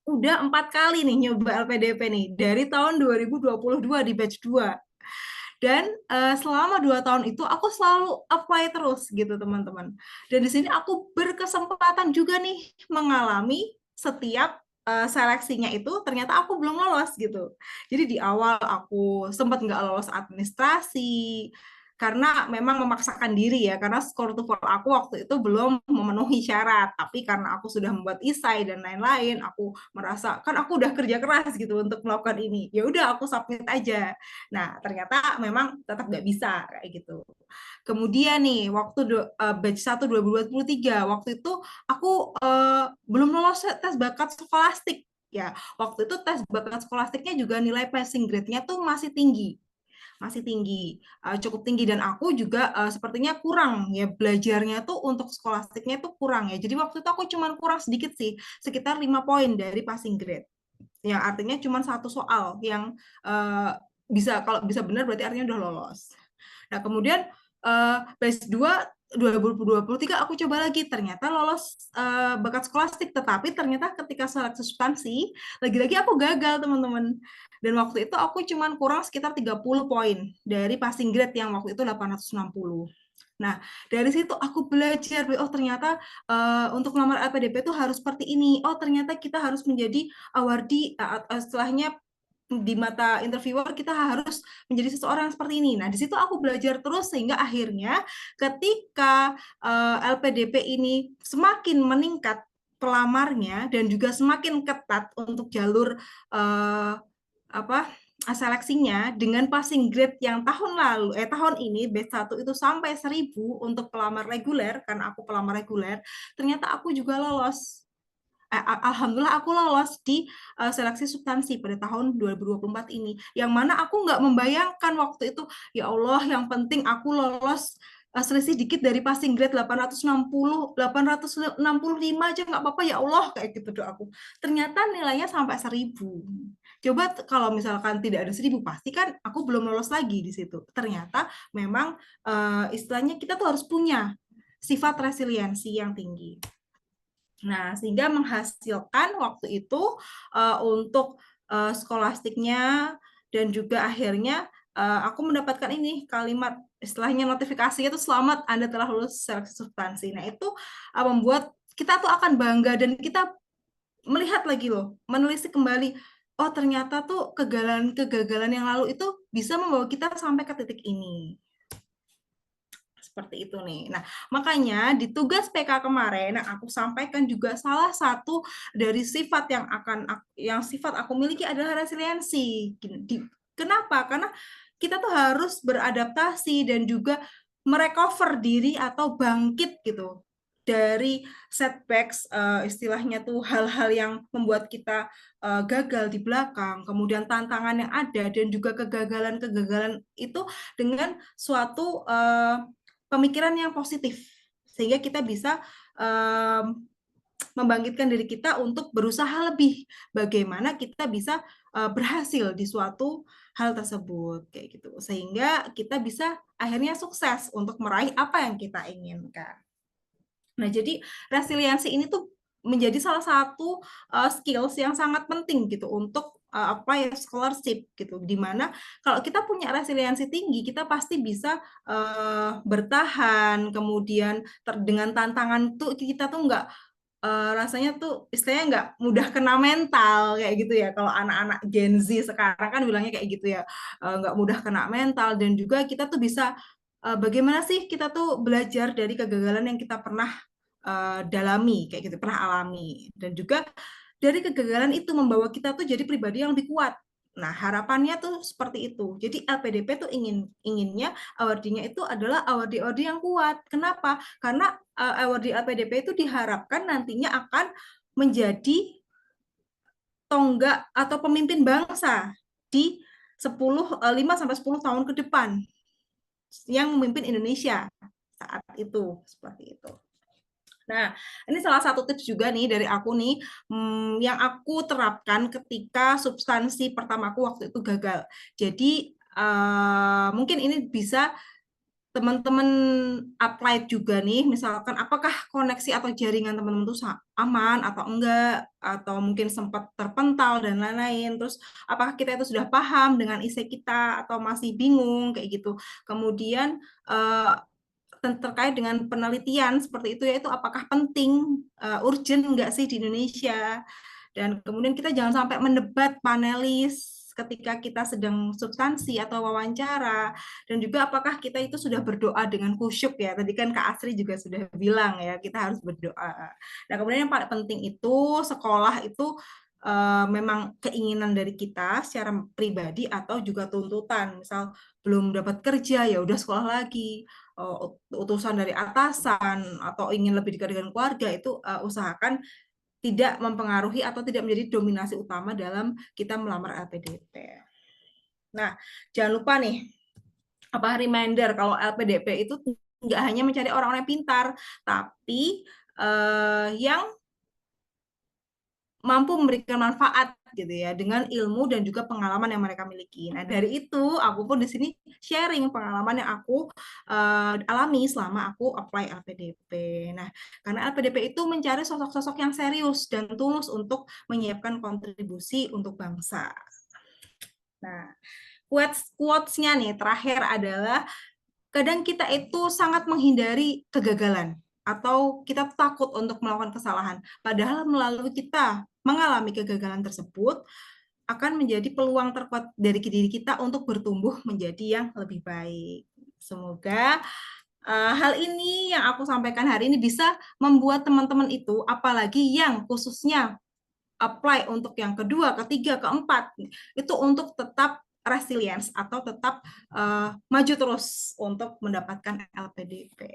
udah 4 kali nih nyoba LPDP nih, dari tahun 2022 di batch 2. Dan selama 2 tahun itu aku selalu apply terus gitu teman-teman. Dan di sini aku berkesempatan juga nih mengalami setiap seleksinya itu ternyata aku belum lolos gitu. Jadi di awal aku sempat nggak lolos administrasi karena memang memaksakan diri ya, karena skor TOEFL aku waktu itu belum memenuhi syarat, tapi karena aku sudah membuat esai dan lain-lain, aku merasa kan aku udah kerja keras gitu untuk melakukan ini, ya udah aku submit aja. Nah, ternyata memang tetap nggak bisa kayak gitu. Kemudian nih, waktu batch 1 2023, waktu itu aku belum lolos tes bakat skolastik. Ya, waktu itu tes bakat skolastiknya juga nilai passing grade-nya tuh masih tinggi. Cukup tinggi, dan aku juga sepertinya kurang ya belajarnya tuh untuk skolastiknya tuh kurang ya. Jadi waktu itu aku cuma kurang sedikit sih, sekitar 5 poin dari passing grade. Yang artinya cuma 1 soal yang kalau bisa benar berarti artinya udah lolos. Nah, kemudian batch 2 2023 aku coba lagi, ternyata lolos bakat skolastik, tetapi ternyata ketika seleksi substansi lagi-lagi aku gagal teman-teman. Dan waktu itu aku cuma kurang sekitar 30 poin dari passing grade yang waktu itu 860. Nah, dari situ aku belajar, oh ternyata untuk melamar LPDP itu harus seperti ini. Oh ternyata kita harus menjadi awardee, setelahnya di mata interviewer kita harus menjadi seseorang seperti ini. Nah, di situ aku belajar terus sehingga akhirnya ketika LPDP ini semakin meningkat pelamarnya dan juga semakin ketat untuk jalur seleksinya, dengan passing grade yang tahun ini batch 1 itu sampai 1000 untuk pelamar reguler, karena aku pelamar reguler, ternyata aku juga lolos. Alhamdulillah aku lolos di seleksi substansi pada tahun 2024 ini, yang mana aku nggak membayangkan waktu itu, ya Allah, yang penting aku lolos selisih dikit dari passing grade 865 aja nggak apa-apa, ya Allah, kayak gitu doaku. Ternyata nilainya sampai 1000. Coba kalau misalkan tidak ada 1000, pasti kan aku belum lolos lagi di situ. Ternyata memang istilahnya kita tuh harus punya sifat resiliensi yang tinggi. Nah, sehingga menghasilkan waktu itu untuk skolastiknya, dan juga akhirnya aku mendapatkan ini kalimat istilahnya notifikasinya itu, selamat Anda telah lulus seleksi substansi. Nah, itu membuat kita tuh akan bangga, dan kita melihat lagi loh, menelisik kembali, oh ternyata tuh kegagalan yang lalu itu bisa membawa kita sampai ke titik ini. Seperti itu nih. Nah, makanya di tugas PK kemarin aku sampaikan juga salah satu dari sifat yang sifat aku miliki adalah resiliensi. Kenapa? Karena kita tuh harus beradaptasi dan juga merecover diri atau bangkit gitu dari setbacks, istilahnya tuh hal-hal yang membuat kita gagal di belakang, kemudian tantangan yang ada, dan juga kegagalan-kegagalan itu dengan suatu pemikiran yang positif, sehingga kita bisa membangkitkan diri kita untuk berusaha lebih, bagaimana kita bisa berhasil di suatu hal tersebut, kayak gitu, sehingga kita bisa akhirnya sukses untuk meraih apa yang kita inginkan. Nah, jadi resiliensi ini tuh menjadi salah satu skills yang sangat penting gitu untuk scholarship gitu, dimana kalau kita punya resiliensi tinggi, kita pasti bisa bertahan, kemudian dengan tantangan tuh kita tuh nggak rasanya tuh istilahnya nggak mudah kena mental kayak gitu ya, kalau anak-anak Gen Z sekarang kan bilangnya kayak gitu ya, nggak mudah kena mental, dan juga kita tuh bisa bagaimana sih kita tuh belajar dari kegagalan yang kita pernah dalami kayak gitu, pernah alami, dan juga dari kegagalan itu membawa kita tuh jadi pribadi yang lebih kuat. Nah, harapannya tuh seperti itu. Jadi LPDP tuh inginnya awardee-nya itu adalah awardee yang kuat. Kenapa? Karena awardee LPDP itu diharapkan nantinya akan menjadi tonggak atau pemimpin bangsa di 5 sampai 10 tahun ke depan yang memimpin Indonesia saat itu, seperti itu. Nah, ini salah satu tips juga nih dari aku nih, yang aku terapkan ketika substansi pertamaku waktu itu gagal. Jadi, mungkin ini bisa teman-teman apply juga nih, misalkan apakah koneksi atau jaringan teman-teman itu aman atau enggak, atau mungkin sempat terpental dan lain-lain. Terus apakah kita itu sudah paham dengan isi kita atau masih bingung kayak gitu. Kemudian terkait dengan penelitian seperti itu, yaitu apakah penting, urgent enggak sih di Indonesia. Dan kemudian kita jangan sampai mendebat panelis ketika kita sedang substansi atau wawancara, dan juga apakah kita itu sudah berdoa dengan khusyuk ya. Tadi kan Kak Asri juga sudah bilang ya, kita harus berdoa. Nah, kemudian yang paling penting itu sekolah itu memang keinginan dari kita secara pribadi atau juga tuntutan. Misal belum dapat kerja ya udah sekolah lagi. Utusan dari atasan atau ingin lebih dekat dengan keluarga itu usahakan tidak mempengaruhi atau tidak menjadi dominasi utama dalam kita melamar LPDP. Nah, jangan lupa nih, reminder kalau LPDP itu nggak hanya mencari orang-orang yang pintar, tapi yang mampu memberikan manfaat gitu ya dengan ilmu dan juga pengalaman yang mereka miliki. Nah, dari itu aku pun di sini sharing pengalaman yang aku alami selama aku apply LPDP. Nah, karena LPDP itu mencari sosok-sosok yang serius dan tulus untuk menyiapkan kontribusi untuk bangsa. Nah, quotes-nya nih terakhir adalah kadang kita itu sangat menghindari kegagalan atau kita takut untuk melakukan kesalahan. Padahal melalui kita mengalami kegagalan tersebut akan menjadi peluang terkuat dari diri kita untuk bertumbuh menjadi yang lebih baik. Semoga hal ini yang aku sampaikan hari ini bisa membuat teman-teman itu, apalagi yang khususnya apply untuk yang kedua, ketiga, keempat, itu untuk tetap resilience atau tetap maju terus untuk mendapatkan LPDP.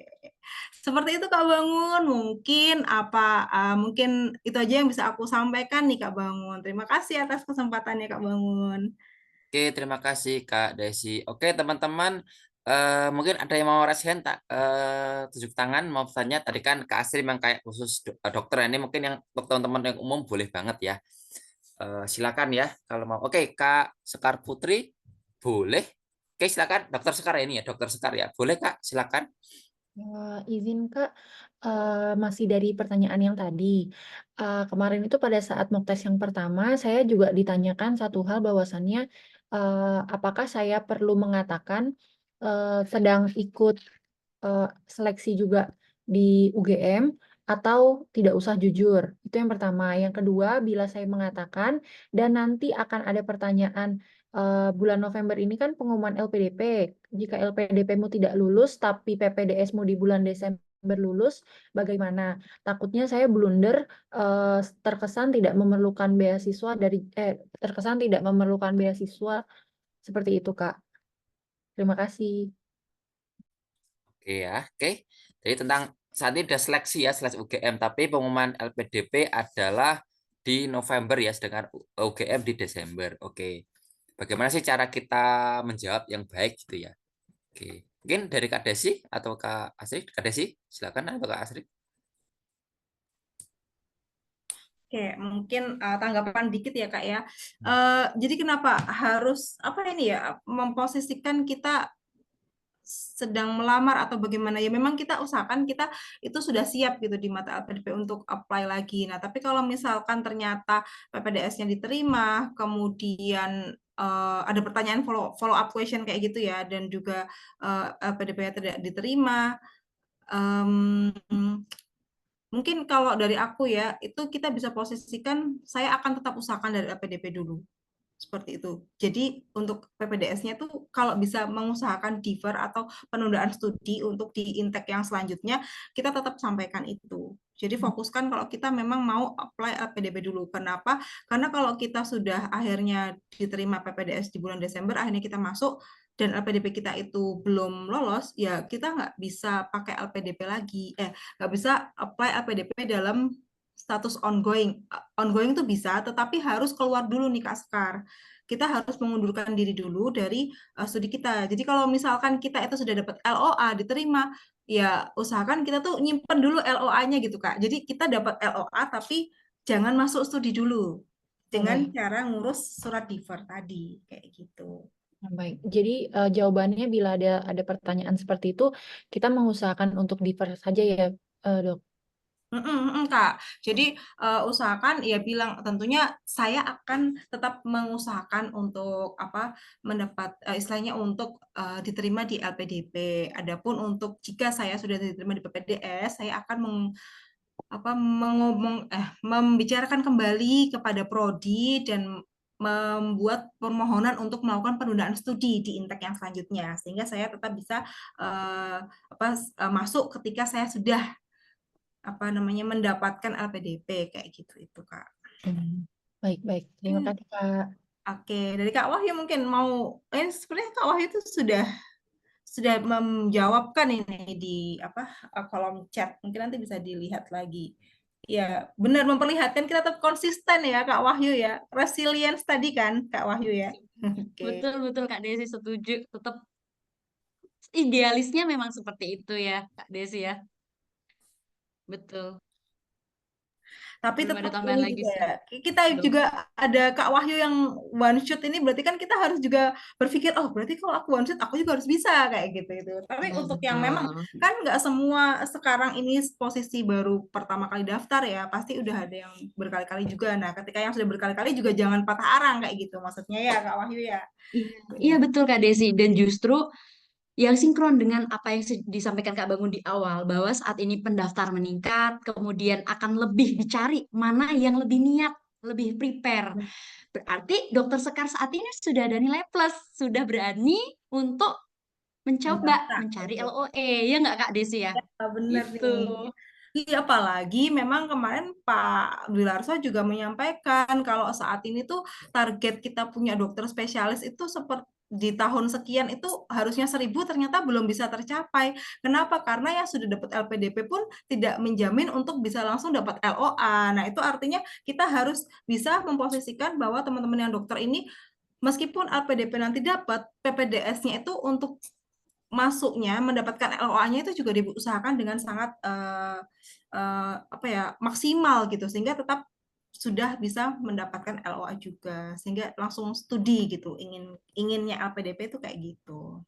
Seperti itu Kak Bangun. Mungkin itu aja yang bisa aku sampaikan nih Kak Bangun. Terima kasih atas kesempatannya Kak Bangun. Oke, terima kasih Kak Desi. Oke, teman-teman, mungkin ada yang mau raise hand, tunjuk tangan, mau bertanya. Tadi kan Kak Asri memang kayak khusus dokter, ini mungkin yang untuk teman-teman yang umum boleh banget ya. Silakan ya kalau mau. Oke, Kak Sekar Putri, boleh. Oke, silakan. Dokter Sekar ini ya, Dokter Sekar ya. Boleh Kak, silakan. Izin Kak, masih dari pertanyaan yang tadi. Kemarin itu pada saat mock test yang pertama, saya juga ditanyakan satu hal bahwasannya, apakah saya perlu mengatakan sedang ikut seleksi juga di UGM atau tidak usah jujur. Itu yang pertama. Yang kedua, bila saya mengatakan dan nanti akan ada pertanyaan bulan November ini kan pengumuman LPDP. Jika LPDP-mu tidak lulus tapi PPDS-mu di bulan Desember lulus, bagaimana? Takutnya saya blunder, terkesan tidak memerlukan beasiswa terkesan tidak memerlukan beasiswa seperti itu, Kak. Terima kasih. Oke ya, oke. Jadi tentang saat ini sudah seleksi ya, seleksi UGM, tapi pengumuman LPDP adalah di November ya, sedangkan UGM di Desember. Oke. Bagaimana sih cara kita menjawab yang baik gitu ya? Oke. Mungkin dari Kak Desi atau Kak Asri? Kak Desi, silakan atau Kak Asri? Oke, mungkin tanggapan dikit ya Kak ya. Jadi kenapa harus memposisikan kita sedang melamar atau bagaimana ya, memang kita usahakan kita itu sudah siap gitu di mata LPDP untuk apply lagi. Nah, tapi kalau misalkan ternyata PPDS-nya diterima, kemudian ada pertanyaan follow up question kayak gitu ya, dan juga LPDP-nya tidak diterima, mungkin kalau dari aku ya, itu kita bisa posisikan saya akan tetap usahakan dari LPDP dulu. Seperti itu. Jadi untuk PPDS-nya tuh kalau bisa mengusahakan defer atau penundaan studi untuk di intake yang selanjutnya, kita tetap sampaikan itu. Jadi fokuskan kalau kita memang mau apply LPDP dulu. Kenapa? Karena kalau kita sudah akhirnya diterima PPDS di bulan Desember, akhirnya kita masuk dan LPDP kita itu belum lolos, ya kita nggak bisa pakai LPDP lagi. Nggak bisa apply LPDP dalam status ongoing. Ongoing itu bisa, tetapi harus keluar dulu nih Kak Sekar. Kita harus mengundurkan diri dulu dari studi kita. Jadi kalau misalkan kita itu sudah dapat LOA diterima, ya usahakan kita tuh nyimpen dulu LOA-nya gitu Kak. Jadi kita dapat LOA tapi jangan masuk studi dulu dengan Baik, cara ngurus surat defer tadi kayak gitu. baik. Jadi jawabannya bila ada pertanyaan seperti itu, kita mengusahakan untuk defer saja ya, Dok. Kak. Jadi usahakan ya bilang tentunya saya akan tetap mengusahakan untuk mendapat istilahnya untuk diterima di LPDP. Adapun untuk jika saya sudah diterima di PPDS, saya akan membicarakan kembali kepada prodi dan membuat permohonan untuk melakukan penundaan studi di intake yang selanjutnya sehingga saya tetap bisa masuk ketika saya sudah mendapatkan LPDP kayak gitu itu Kak. Baik. Terima kasih, Kak. Oke, dari Kak Wahyu mungkin mau sebenarnya Kak Wahyu itu sudah menjawabkan ini di kolom chat. Mungkin nanti bisa dilihat lagi. Ya, benar memperlihatkan kita tetap konsisten ya Kak Wahyu ya. Resilience tadi kan Kak Wahyu ya. Oke. Betul Kak Desi, setuju. Tetap idealisnya memang seperti itu ya Kak Desi ya. Betul. Tapi Belum ada tetap tambahan ini lagi juga sih. ya. Kita Belum. juga ada Kak Wahyu yang one shot ini berarti kan kita harus juga berpikir, oh berarti kalau aku one shot aku juga harus bisa kayak gitu itu. Tapi untuk yang memang Betul. kan nggak semua sekarang ini posisi baru pertama kali daftar ya, pasti udah ada yang berkali-kali juga. Nah, ketika yang sudah berkali-kali juga jangan patah arang kayak gitu maksudnya ya Kak Wahyu ya. Iya betul Kak Desi. Dan justru yang sinkron dengan apa yang disampaikan Kak Bangun di awal, bahwa saat ini pendaftar meningkat, kemudian akan lebih dicari mana yang lebih niat, lebih prepare. Berarti Dokter Sekar saat ini sudah ada nilai plus, sudah berani untuk mencoba Mendaftar. mencari LOE, ya nggak Kak Desi ya? Benar Gitu. nih. Iya, apalagi memang kemarin Pak Dwi Larso juga menyampaikan kalau saat ini tuh target kita punya dokter spesialis itu seperti di tahun sekian itu harusnya 1.000 ternyata belum bisa tercapai. Kenapa? Karena yang sudah dapat LPDP pun tidak menjamin untuk bisa langsung dapat LOA. Nah, itu artinya kita harus bisa memposisikan bahwa teman-teman yang dokter ini meskipun LPDP nanti dapat, PPDS-nya itu untuk masuknya mendapatkan LOA-nya itu juga diusahakan dengan sangat maksimal gitu sehingga tetap sudah bisa mendapatkan LOA juga sehingga langsung studi gitu inginnya LPDP itu kayak gitu.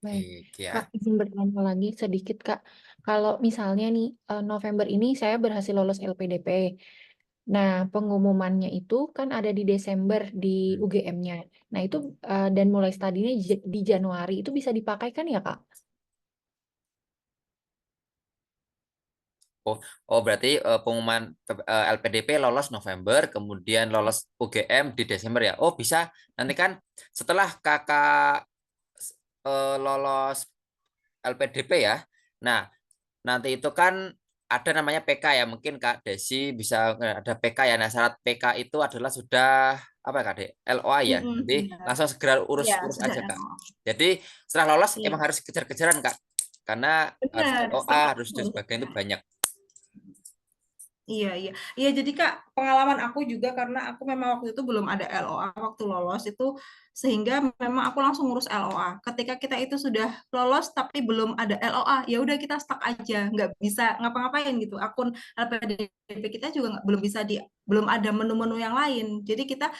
Baik, Ya. Kak, izin bertanya lagi sedikit, Kak. Kalau misalnya nih, November ini saya berhasil lolos LPDP. Nah, pengumumannya itu kan ada di Desember di UGM-nya. Nah, itu dan mulai studinya di Januari, itu bisa dipakai kan ya, Kak? Oh berarti pengumuman LPDP lolos November, kemudian lolos UGM di Desember ya. Oh bisa. Nanti kan setelah kakak lolos LPDP ya. Nah, nanti itu kan ada namanya PK ya. Mungkin Kak Desi bisa ada PK ya. Nah, syarat PK itu adalah sudah apa Kak Dek? LOA ya. Jadi Benar. langsung segera Ya, urus sudah aja Kak. LOA. Jadi setelah lolos Iya, emang harus kejar-kejaran Kak. Karena harus benar. LOA, harus dan sebagainya itu banyak. Iya. Iya, jadi Kak, pengalaman aku juga karena aku memang waktu itu belum ada LOA waktu lolos itu sehingga memang aku langsung ngurus LOA. Ketika kita itu sudah lolos tapi belum ada LOA, ya udah kita stuck aja, nggak bisa ngapa-ngapain gitu. Akun LPDP kita juga belum ada menu-menu yang lain. Jadi kita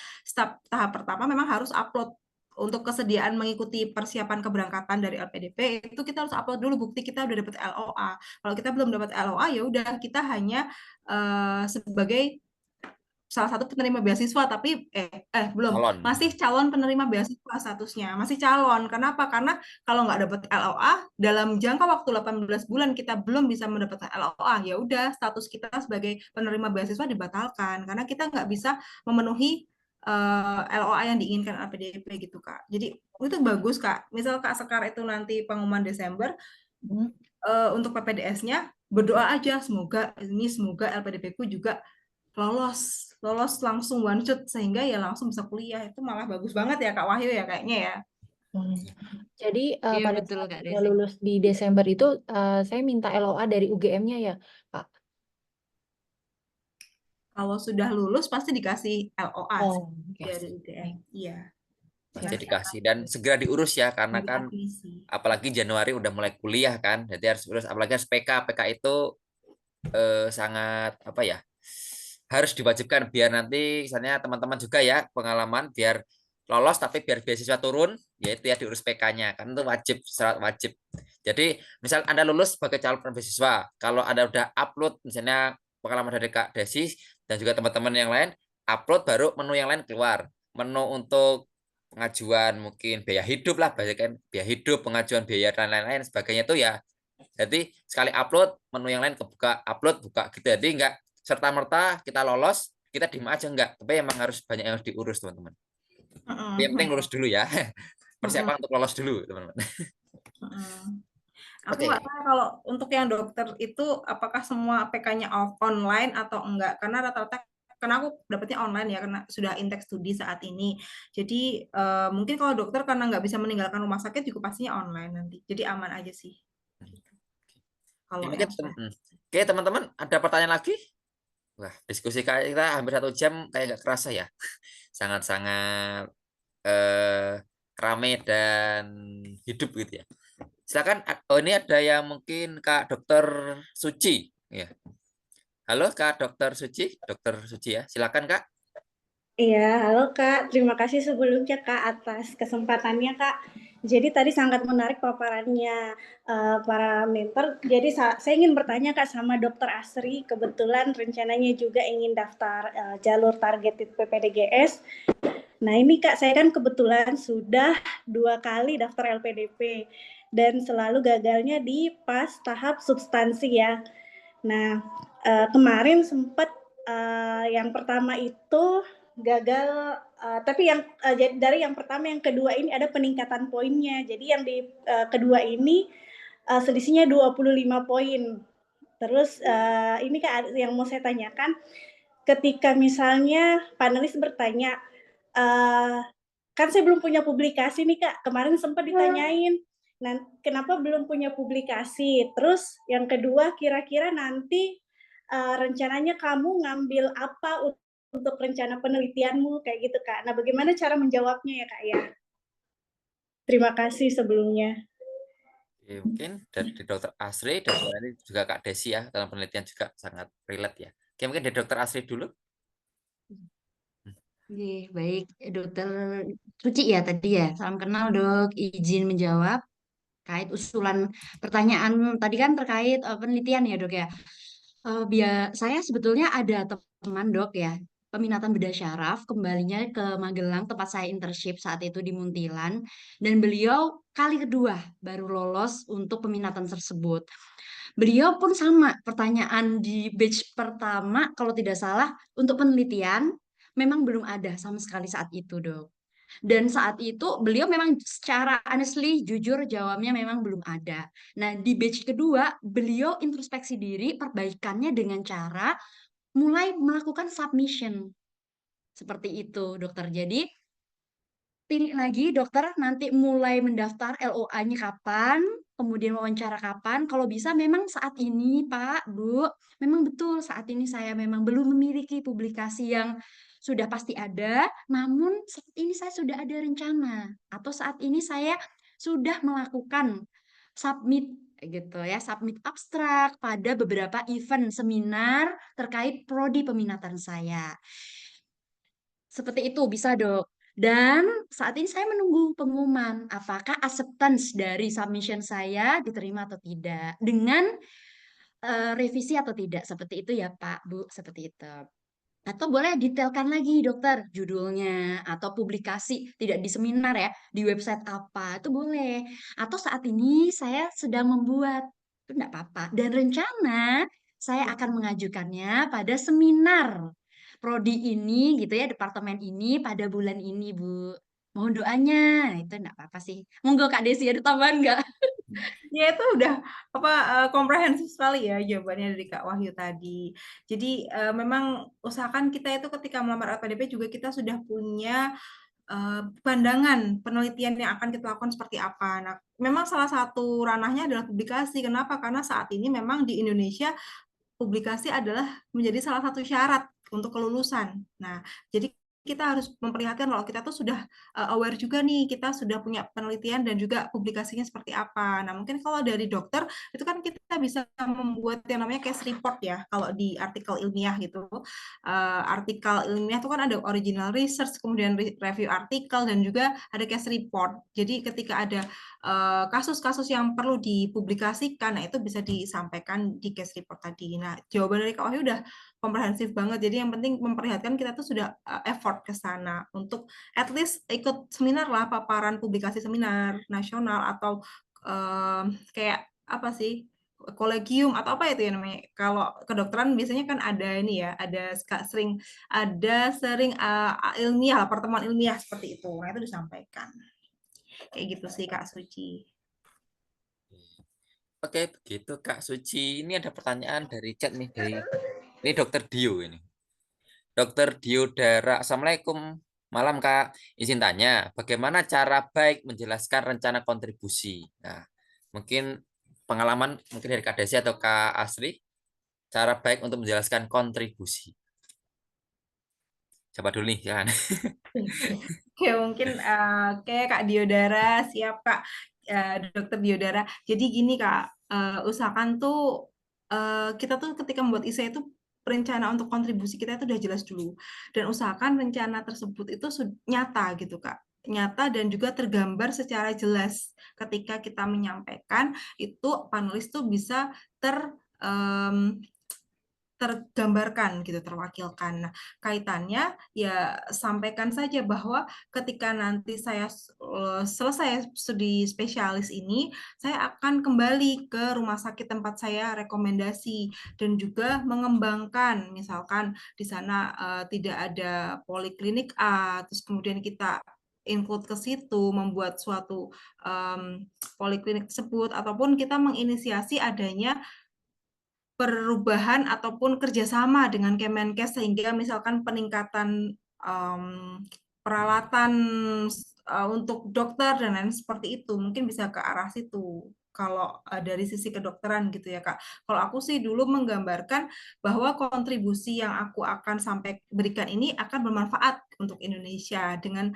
tahap pertama memang harus upload untuk kesediaan mengikuti persiapan keberangkatan dari LPDP itu kita harus upload dulu bukti kita udah dapat LOA. Kalau kita belum dapat LOA ya udah kita hanya sebagai salah satu penerima beasiswa tapi belum Calon. masih calon penerima beasiswa statusnya masih calon. Kenapa? Karena kalau nggak dapat LOA dalam jangka waktu 18 bulan kita belum bisa mendapatkan LOA ya udah status kita sebagai penerima beasiswa dibatalkan karena kita nggak bisa memenuhi LOA yang diinginkan LPDP gitu Kak. Jadi itu bagus Kak. Misal Kak Sekar itu nanti pengumuman Desember Hmm. untuk PPDS-nya berdoa aja semoga LPDP ku juga lolos langsung one shot sehingga ya langsung bisa kuliah. Itu malah bagus banget ya Kak Wahyu ya kayaknya ya. Hmm. Jadi Iya pada betul saat Kak saya Desi. lulus di Desember itu saya minta LOA dari UGM-nya ya, Pak. Kalau sudah lulus pasti dikasih LOA sih Oh, oke. dari Pasti UGM. Iya. Siap. pasti dikasih dan segera diurus ya karena Dari kan admisi. apalagi Januari udah mulai kuliah kan, jadi harus urus apalagi harus PK itu sangat apa ya, harus diwajibkan biar nanti misalnya teman-teman juga ya pengalaman biar lolos tapi biar beasiswa turun yaitu ya diurus PK-nya kan itu wajib, syarat wajib. Jadi misal Anda lulus sebagai calon beasiswa, kalau Anda udah upload misalnya pengalaman dari Kak Desi dan juga teman-teman yang lain, upload baru menu yang lain keluar. Menu untuk pengajuan mungkin biaya hidup lah, kan biaya hidup, pengajuan biaya dan lain-lain sebagainya itu ya. Jadi sekali upload menu yang lain kebuka, upload buka gitu. Jadi enggak serta merta kita lolos kita diem aja enggak, tapi emang harus banyak yang harus diurus teman-teman. Yang penting lulus dulu ya, persiapan untuk lolos dulu teman-teman. Aku Oke. nggak tahu kalau untuk yang dokter itu apakah semua PK-nya online atau enggak, karena rata-rata karena aku dapatnya online ya karena sudah intake studi saat ini. Jadi mungkin kalau dokter karena nggak bisa meninggalkan rumah sakit juga pastinya online nanti. Jadi aman aja sih. Kalau Mungkin yang Oke teman-teman ada pertanyaan lagi? Wah diskusi kita hampir 1 jam kayak nggak kerasa ya. Sangat-sangat rame dan hidup gitu ya. Silakan. Oh ini ada yang mungkin Kak Dokter Suci ya. Halo Kak Dokter Suci ya. Silakan Kak. Iya, halo Kak. Terima kasih sebelumnya Kak atas kesempatannya Kak. Jadi tadi sangat menarik paparannya para mentor. Jadi saya ingin bertanya Kak sama Dokter Asri. Kebetulan rencananya juga ingin daftar jalur targeted PPDGS. Nah ini Kak, saya kan kebetulan sudah 2 kali daftar LPDP dan selalu gagalnya di pas tahap substansi ya. Nah kemarin sempat yang pertama itu gagal, tapi yang dari yang pertama yang kedua ini ada peningkatan poinnya. Jadi yang di kedua ini selisihnya 25 poin. Terus ini Kak yang mau saya tanyakan, ketika misalnya panelis bertanya, kan saya belum punya publikasi nih Kak, kemarin sempat ditanyain, nah kenapa belum punya publikasi? Terus yang kedua kira-kira nanti rencananya kamu ngambil apa untuk rencana penelitianmu kayak gitu Kak. Nah, bagaimana cara menjawabnya ya Kak ya? Terima kasih sebelumnya. Oke, mungkin dari Dokter Asri dan ini juga Kak Desi ya dalam penelitian juga sangat relate ya. Oke, mungkin dari Dokter Asri dulu. Oke, baik Dokter Suci ya tadi ya. Salam kenal Dok. Izin menjawab terkait usulan pertanyaan tadi kan terkait penelitian ya Dok ya. Biar saya sebetulnya ada teman Dok ya, peminatan bedah syaraf kembalinya ke Magelang tempat saya internship saat itu di Muntilan dan beliau kali kedua baru lolos untuk peminatan tersebut. Beliau pun sama pertanyaan di batch pertama kalau tidak salah untuk penelitian memang belum ada sama sekali saat itu Dok. Dan saat itu beliau memang secara honestly, jujur jawabnya memang belum ada. Nah, di batch kedua, beliau introspeksi diri, perbaikannya dengan cara mulai melakukan submission. Seperti itu, dokter. Jadi, pilih lagi dokter nanti mulai mendaftar LOA-nya kapan, kemudian wawancara kapan. Kalau bisa memang saat ini, Pak, Bu, memang betul saat ini saya memang belum memiliki publikasi yang sudah pasti ada, namun saat ini saya sudah ada rencana atau saat ini saya sudah melakukan submit gitu ya, submit abstrak pada beberapa event seminar terkait prodi peminatan saya. Seperti itu bisa, Dok. Dan saat ini saya menunggu pengumuman apakah acceptance dari submission saya diterima atau tidak dengan revisi atau tidak. Seperti itu ya, Pak, Bu, seperti itu. Atau boleh detailkan lagi, dokter, judulnya atau publikasi tidak di seminar ya, di website apa, itu boleh. Atau saat ini saya sedang membuat, itu enggak apa-apa. Dan rencana saya akan mengajukannya pada seminar prodi ini gitu ya, departemen ini pada bulan ini, Bu. Mohon doanya. Itu enggak apa-apa sih. Monggo Kak Desi ada tambahan nggak? Ya itu udah komprehensif sekali ya jawabannya dari Kak Wahyu tadi. Jadi memang usahakan kita itu ketika melamar LPDP juga kita sudah punya pandangan penelitian yang akan kita lakukan seperti apa. Nah, memang salah satu ranahnya adalah publikasi. Kenapa? Karena saat ini memang di Indonesia publikasi adalah menjadi salah satu syarat untuk kelulusan. Nah, jadi kita harus memperlihatkan kalau kita tuh sudah aware juga nih, kita sudah punya penelitian dan juga publikasinya seperti apa. Nah, mungkin kalau dari dokter, itu kan kita bisa membuat yang namanya case report ya, kalau di artikel ilmiah gitu. Artikel ilmiah itu kan ada original research, kemudian review artikel, dan juga ada case report. Jadi ketika ada kasus-kasus yang perlu dipublikasikan, nah itu bisa disampaikan di case report tadi. Nah, jawaban dari Kak Wahyu udah komprehensif banget. Jadi yang penting memperlihatkan kita tuh sudah effort ke sana untuk at least ikut seminar lah, paparan publikasi seminar nasional atau kayak apa sih, kolegium atau apa itu ya namanya. Kalau kedokteran biasanya kan ada ini ya, ada sering ilmiah, pertemuan ilmiah seperti itu. Nah, itu disampaikan. Kayak gitu sih Kak Suci. Oke, begitu Kak Suci. Ini ada pertanyaan dari chat nih, ini Dokter Dio ini. Dokter Dio Dara, Assalamualaikum. Malam Kak, izin tanya, bagaimana cara baik menjelaskan rencana kontribusi? Nah, mungkin pengalaman mungkin dari Kak Desi atau Kak Asri, cara baik untuk menjelaskan kontribusi. Coba dulu nih, jangan. Oke, mungkin kayak Kak Diodara, siap Kak, Dokter Diodara. Jadi gini Kak, usahakan tuh kita tuh ketika membuat essay itu rencana untuk kontribusi kita itu udah jelas dulu. Dan usahakan rencana tersebut itu nyata gitu Kak. Nyata dan juga tergambar secara jelas. Ketika kita menyampaikan, itu panelis tuh bisa tergambarkan gitu, terwakilkan. Nah, kaitannya ya sampaikan saja bahwa ketika nanti saya selesai studi spesialis ini, saya akan kembali ke rumah sakit tempat saya rekomendasi dan juga mengembangkan, misalkan di sana tidak ada poliklinik A, terus kemudian kita include ke situ, membuat suatu poliklinik tersebut, ataupun kita menginisiasi adanya perubahan ataupun kerjasama dengan Kemenkes sehingga misalkan peningkatan peralatan untuk dokter dan lain seperti itu, mungkin bisa ke arah situ kalau dari sisi kedokteran gitu ya Kak. Kalau aku sih dulu menggambarkan bahwa kontribusi yang aku akan sampai berikan ini akan bermanfaat untuk Indonesia dengan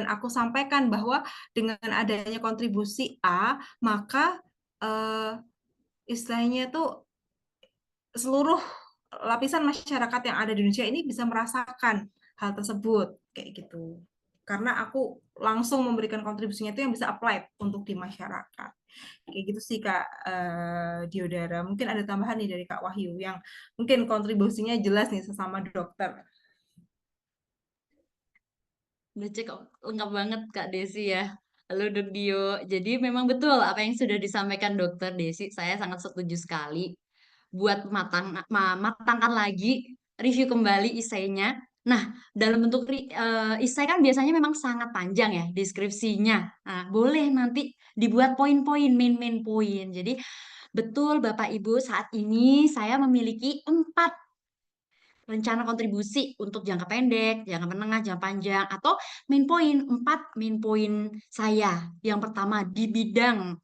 aku sampaikan bahwa dengan adanya kontribusi A, maka istilahnya tuh seluruh lapisan masyarakat yang ada di Indonesia ini bisa merasakan hal tersebut kayak gitu. Karena aku langsung memberikan kontribusinya itu yang bisa apply untuk di masyarakat. Kayak gitu sih Kak Diodara. Mungkin ada tambahan nih dari Kak Wahyu yang mungkin kontribusinya jelas nih sesama dokter. Udah cek lengkap banget Kak Desi ya. Halo Dok Dio. Jadi memang betul apa yang sudah disampaikan Dokter Desi. Saya sangat setuju sekali. Buat matangkan lagi, review kembali esainya. Nah, dalam bentuk esai kan biasanya memang sangat panjang ya deskripsinya. Nah, boleh nanti dibuat poin-poin, main poin. Jadi betul Bapak Ibu, saat ini saya memiliki 4 rencana kontribusi untuk jangka pendek, jangka menengah, jangka panjang, atau main point, 4 main point saya. Yang pertama di bidang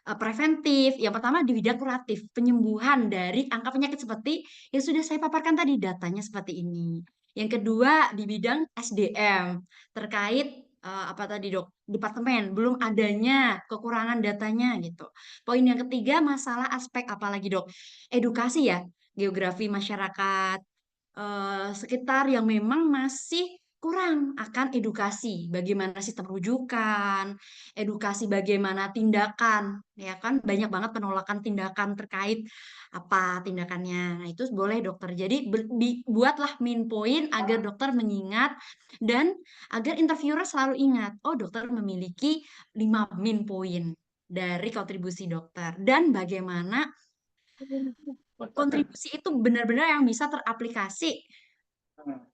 preventif, yang pertama di bidang kuratif, penyembuhan dari angka penyakit seperti yang sudah saya paparkan tadi, datanya seperti ini. Yang kedua di bidang SDM, terkait apa tadi Dok, departemen, belum adanya kekurangan datanya gitu. Poin yang ketiga masalah aspek apa lagi Dok? Edukasi ya, geografi masyarakat, sekitar yang memang masih kurang akan edukasi bagaimana sistem rujukan, edukasi bagaimana tindakan, ya kan banyak banget penolakan tindakan terkait apa tindakannya. Nah, itu boleh dokter. Jadi buatlah main point agar dokter mengingat dan agar interviewer selalu ingat, oh dokter memiliki 5 main point dari kontribusi dokter dan bagaimana kontribusi itu benar-benar yang bisa teraplikasi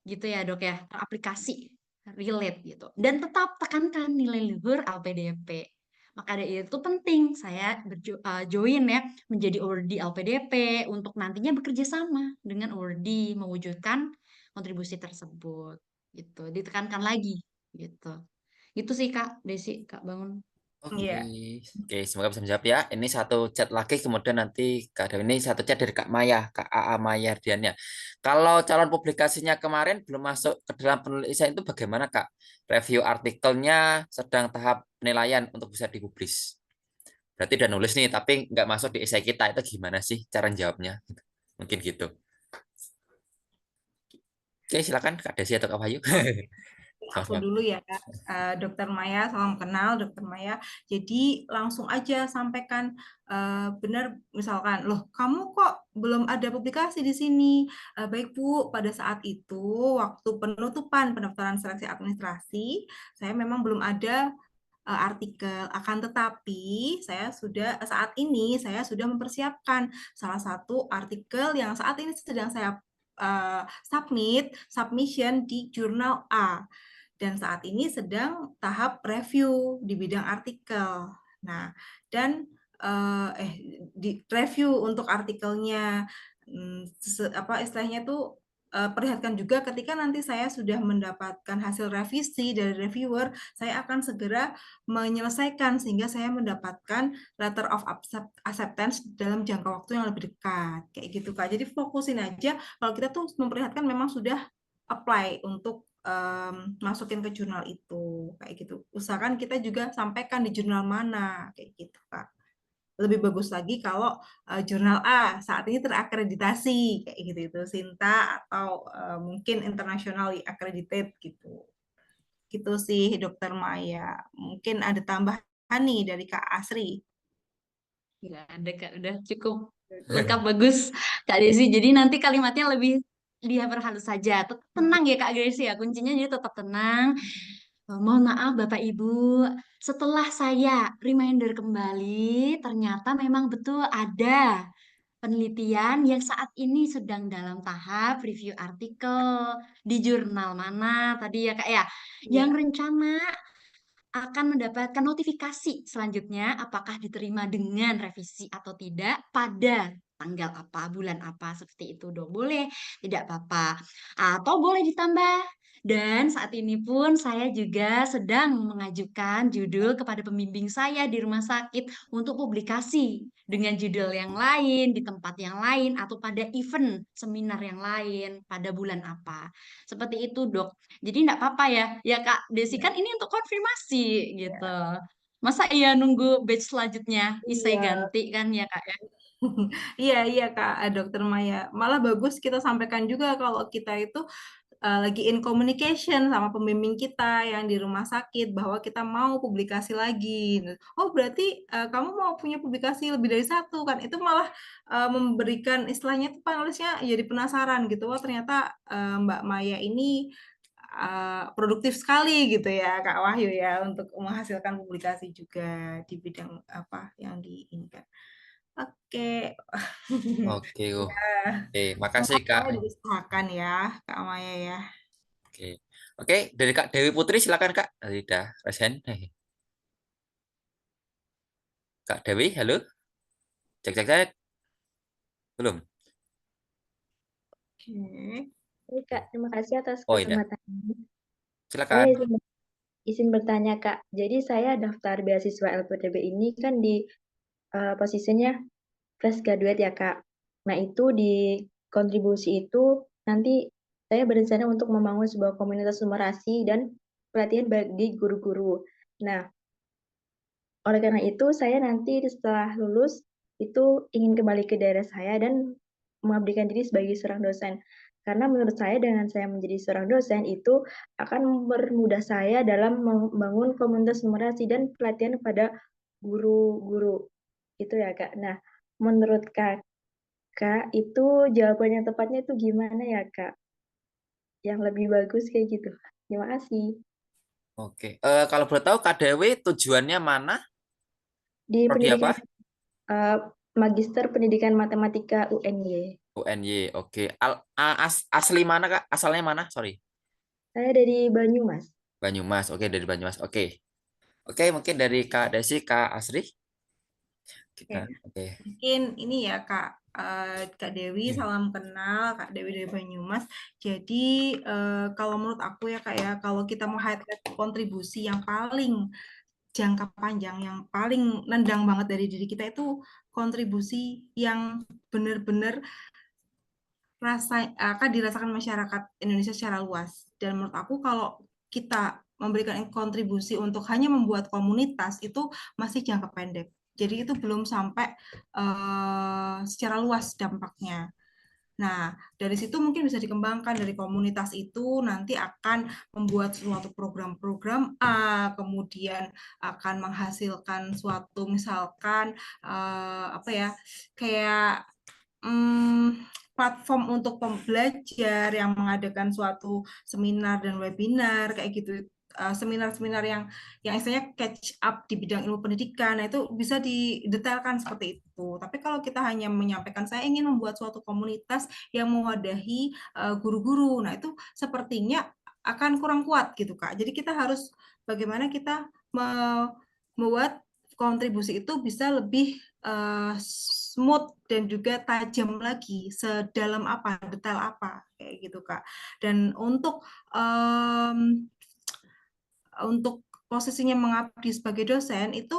gitu ya dok ya, teraplikasi, relate gitu. Dan tetap tekankan nilai luhur LPDP. Maka dari itu penting saya join ya menjadi ORD LPDP untuk nantinya bekerja sama dengan ORD mewujudkan kontribusi tersebut gitu. Ditekankan lagi gitu. Itu sih Kak Desi, Kak Bangun. Oke, Iya. oke, semoga bisa menjawab ya. Ini satu chat lagi, kemudian nanti Kak Dewi, ini satu chat dari Kak Maya, Kak AA Maya Ardiannya. Kalau calon publikasinya kemarin belum masuk ke dalam penulisan itu bagaimana Kak? Review artikelnya sedang tahap penilaian untuk bisa dipublis. Berarti udah nulis nih, tapi nggak masuk di esai kita, itu gimana sih cara jawabnya? Mungkin gitu. Oke, silakan Kak Desi atau Kak Wahyu. Aku Sama-sama. dulu ya, Dokter Maya, salam kenal Dokter Maya. Jadi langsung aja sampaikan benar, misalkan, loh kamu kok belum ada publikasi di sini? Baik Bu, pada saat itu waktu penutupan pendaftaran seleksi administrasi, saya memang belum ada artikel. Akan tetapi saat ini saya sudah mempersiapkan salah satu artikel yang saat ini sedang saya submission di jurnal A dan saat ini sedang tahap review di bidang artikel. Nah, dan di review untuk artikelnya, apa istilahnya tuh, perlihatkan juga ketika nanti saya sudah mendapatkan hasil revisi dari reviewer, saya akan segera menyelesaikan sehingga saya mendapatkan letter of acceptance dalam jangka waktu yang lebih dekat, kayak gitu Kak. Jadi fokusin aja kalau kita tuh memperlihatkan memang sudah apply untuk masukin ke jurnal itu, kayak gitu. Usahakan kita juga sampaikan di jurnal mana, kayak gitu Kak. Lebih bagus lagi kalau jurnal A saat ini terakreditasi, kayak gitu itu Sinta atau mungkin internationally accredited gitu. Gitu sih Dokter Maya. Mungkin ada tambahan nih dari Kak Asri. Nggak ada Kak, udah cukup lengkap bagus Kak Desi. Jadi nanti kalimatnya lebih dia berhalus saja. Tetap tenang ya Kak Desi ya. Kuncinya jadi tetap tenang. Mohon maaf Bapak Ibu, setelah saya reminder kembali, ternyata memang betul ada penelitian yang saat ini sedang dalam tahap review artikel di jurnal mana tadi ya Kak ya, yang Ya. rencana akan mendapatkan notifikasi selanjutnya apakah diterima dengan revisi atau tidak pada tanggal apa, bulan apa, seperti itu dong. Boleh, tidak apa-apa. Atau boleh ditambah. Dan saat ini pun saya juga sedang mengajukan judul kepada pembimbing saya di rumah sakit untuk publikasi dengan judul yang lain, di tempat yang lain, atau pada event seminar yang lain pada bulan apa. Seperti itu, Dok. Jadi enggak apa-apa ya. Ya Kak Desi kan ini untuk konfirmasi gitu. Masa iya nunggu batch selanjutnya? Isai Iya. ganti kan ya Kak ya? Iya, iya Kak, Dokter Maya. Malah bagus kita sampaikan juga kalau kita itu lagi in communication sama pembimbing kita yang di rumah sakit bahwa kita mau publikasi lagi. Oh, berarti kamu mau punya publikasi lebih dari satu kan? Itu malah memberikan istilahnya tuh penulisnya jadi penasaran gitu. Wah, ternyata Mbak Maya ini produktif sekali gitu ya Kak Wahyu ya untuk menghasilkan publikasi juga di bidang apa yang diinginkan. Oke. Oke, Ya, oke, makasih Kak. semoga diusahakan ya Kak Maya ya. Oke, oke, dari Kak Dewi Putri silakan Kak. Udah resen. Kak Dewi, halo. Cek cek cek. Belum. Oke. Oke, Kak, terima kasih atas Oh, iya. kesempatannya. Saya Silakan. izin bertanya, Kak. Jadi saya daftar beasiswa LPDP ini kan di posisinya fresh graduate ya, Kak. Nah, itu di kontribusi itu nanti saya berencana untuk membangun sebuah komunitas numerasi dan pelatihan bagi guru-guru. Nah, oleh karena itu saya nanti setelah lulus itu ingin kembali ke daerah saya dan mengabdikan diri sebagai seorang dosen. Karena menurut saya dengan saya menjadi seorang dosen itu akan mempermudah saya dalam membangun komunitas numerasi dan pelatihan kepada guru-guru. Itu ya, Kak. Nah, menurut Kakak itu jawaban yang tepatnya itu gimana ya, Kak? Yang lebih bagus kayak gitu. Terima kasih. Oke. Kalau boleh tahu Kak Dewi tujuannya mana? Di Prodi apa? pendidikan Magister Pendidikan Matematika UNY. UNY. Oke. Asli mana Kak? Asalnya mana? Sorry. Saya dari Banyumas. Banyumas. Oke, dari Banyumas. Oke. Oke, mungkin dari Kak Desi, Kak Asri. Kita. Oke. Oke. Mungkin ini ya Kak, Kak Dewi, Iya. salam kenal, Kak Dewi dari Banyumas. Jadi kalau menurut aku ya Kak ya, kalau kita mau highlight kontribusi yang paling jangka panjang, yang paling nendang banget dari diri kita itu kontribusi yang benar-benar akan dirasakan masyarakat Indonesia secara luas. Dan menurut aku kalau kita memberikan kontribusi untuk hanya membuat komunitas itu masih jangka pendek. Jadi itu belum sampai secara luas dampaknya. Nah, dari situ mungkin bisa dikembangkan dari komunitas itu nanti akan membuat suatu program-program A, kemudian akan menghasilkan suatu misalkan apa ya, kayak platform untuk pembelajar yang mengadakan suatu seminar dan webinar kayak gitu. Seminar-seminar yang istilahnya catch up di bidang ilmu pendidikan, nah itu bisa didetailkan seperti itu. Tapi kalau kita hanya menyampaikan saya ingin membuat suatu komunitas yang mewadahi guru-guru, nah itu sepertinya akan kurang kuat gitu Kak. Jadi kita harus bagaimana kita membuat kontribusi itu bisa lebih smooth dan juga tajam lagi, sedalam apa, detail apa kayak gitu Kak. Dan untuk posisinya mengabdi sebagai dosen itu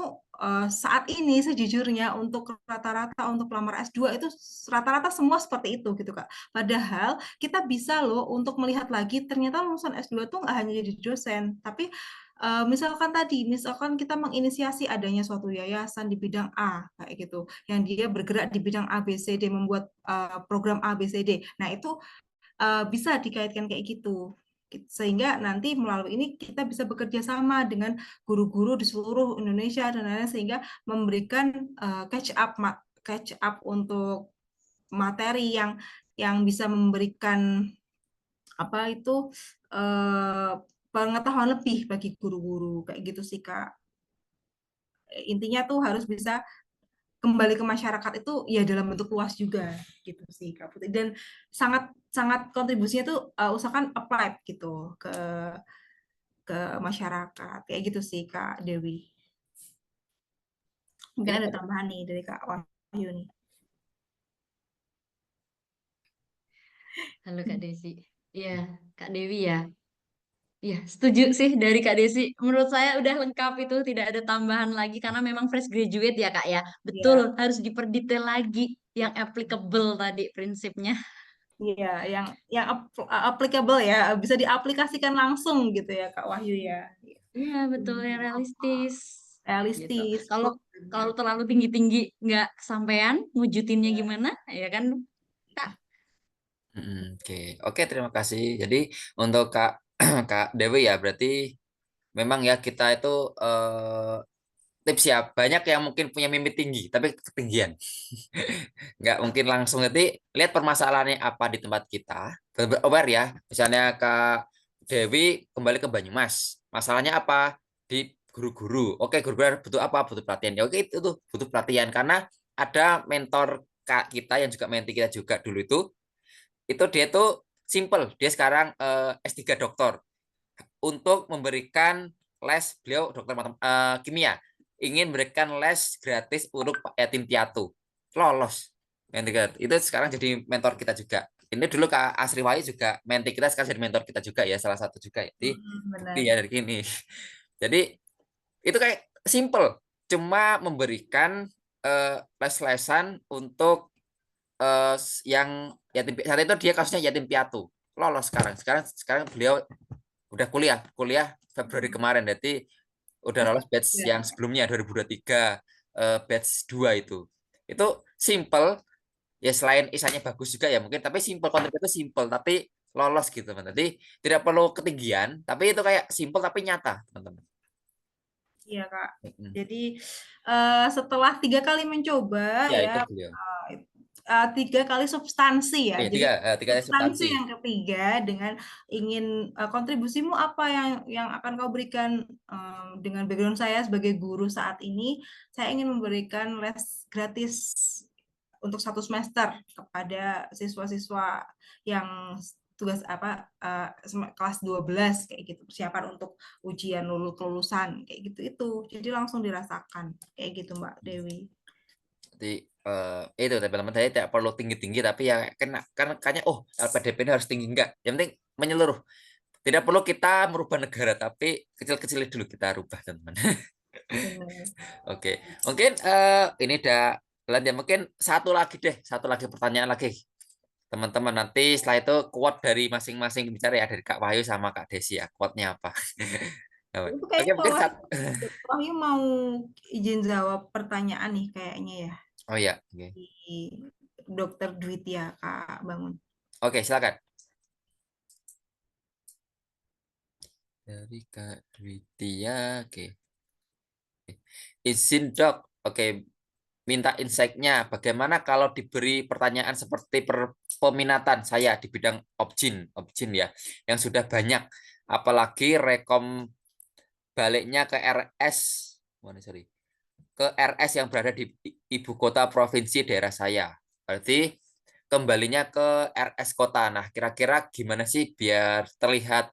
saat ini sejujurnya untuk rata-rata untuk pelamar S2 itu rata-rata semua seperti itu gitu Kak. Padahal kita bisa loh untuk melihat lagi ternyata lulusan S2 tuh nggak hanya jadi dosen, tapi misalkan kita menginisiasi adanya suatu yayasan di bidang A kayak gitu, yang dia bergerak di bidang ABCD, membuat program ABCD. Nah itu bisa dikaitkan kayak gitu. Sehingga nanti melalui ini kita bisa bekerja sama dengan guru-guru di seluruh Indonesia dan lain-lain, sehingga memberikan catch up untuk materi yang bisa memberikan apa itu pengetahuan lebih bagi guru-guru kayak gitu sih Kak. Intinya tuh harus bisa kembali ke masyarakat itu ya dalam bentuk luas juga gitu sih Kak Putri, dan sangat sangat kontribusinya tuh usahakan applied gitu ke masyarakat kayak gitu sih Kak Dewi. Mungkin ada tambahan nih dari Kak Wahyu nih. Halo Kak Desi. Iya, Kak Dewi ya. Iya, setuju sih dari Kak Desi. Menurut saya udah lengkap itu, tidak ada tambahan lagi karena memang fresh graduate ya Kak ya. Iya, Betul, harus diperdetail lagi yang applicable tadi prinsipnya. iya, yang applicable ya, bisa diaplikasikan langsung gitu ya Kak Wahyu ya. Iya, betul yang realistis. Gitu. Realistis. Kalau kalau terlalu tinggi-tinggi nggak kesampaian, wujudinnya gimana? Ya kan, Kak? Oke, oke, terima kasih. Jadi untuk Kak Kak Dewi ya, berarti memang ya kita itu tips ya, banyak yang mungkin punya mimpi tinggi, tapi ketinggian. Nggak mungkin langsung nanti lihat permasalahannya apa di tempat kita. Aware ya, misalnya Kak Dewi kembali ke Banyumas. Masalahnya apa? Di guru-guru. Oke, guru-guru butuh apa? Butuh pelatihan. Ya oke, itu tuh butuh pelatihan. Karena ada mentor Kak kita yang juga menti kita juga dulu itu dia tuh simple. Dia sekarang S3 doktor untuk memberikan les, beliau dokter kimia, ingin berikan les gratis untuk yatim piatu, lolos. Itu sekarang jadi mentor kita juga. Ini dulu Kak Asri Wahyu juga menti kita, sekarang jadi mentor kita juga ya, salah satu juga. Jadi Benar. bukti ya dari gini. Jadi itu kayak simple, cuma memberikan les-lesan untuk yang yatim. Saat itu dia kasusnya yatim piatu, lolos sekarang beliau udah kuliah Februari kemarin, berarti udah lolos batch yang sebelumnya 2023 batch 2 itu simple ya, selain isanya bagus juga ya mungkin, tapi simple, konsep itu simple tapi lolos gitu teman. Jadi tidak perlu ketinggian, tapi itu kayak simple tapi nyata teman-teman. Iya Kak. Jadi setelah 3 kali mencoba Ya, ya, itu beliau. 3 kali substansi ya. Iya, Jadi tiga substansi substansi. yang ketiga dengan ingin kontribusimu apa yang akan kau berikan, dengan background saya sebagai guru saat ini, saya ingin memberikan les gratis untuk 1 semester kepada siswa-siswa yang tugas kelas 12 kayak gitu, persiapan untuk ujian kelulusan kayak gitu itu. Jadi langsung dirasakan kayak gitu Mbak Dewi. Jadi itu teman-teman, saya tidak perlu tinggi-tinggi, tapi ya kan kayaknya LPDP ini harus tinggi, enggak. Yang penting menyeluruh. Tidak perlu kita merubah negara, tapi kecil-kecil dulu kita rubah, teman-teman. Oke, mungkin ini udah lanjut. Mungkin satu lagi pertanyaan lagi, teman-teman. Nanti setelah itu quote dari masing-masing bicara ya, dari Kak Wahyu sama Kak Desi ya, quote-nya apa. Itu Oke, kayaknya mungkin Wahyu mau izin jawab pertanyaan nih kayaknya ya. Oh ya, oke. Di Dokter Dwitya Kak Bangun. Oke, silakan. Dari Kak Dwitya, oke. Izin dok, oke. Minta insight-nya, bagaimana kalau diberi pertanyaan seperti peminatan saya di bidang objin ya, yang sudah banyak, apalagi rekom baliknya ke RS, ke RS yang berada di ibu kota provinsi daerah saya. Berarti kembalinya ke RS kota. Nah, kira-kira gimana sih biar terlihat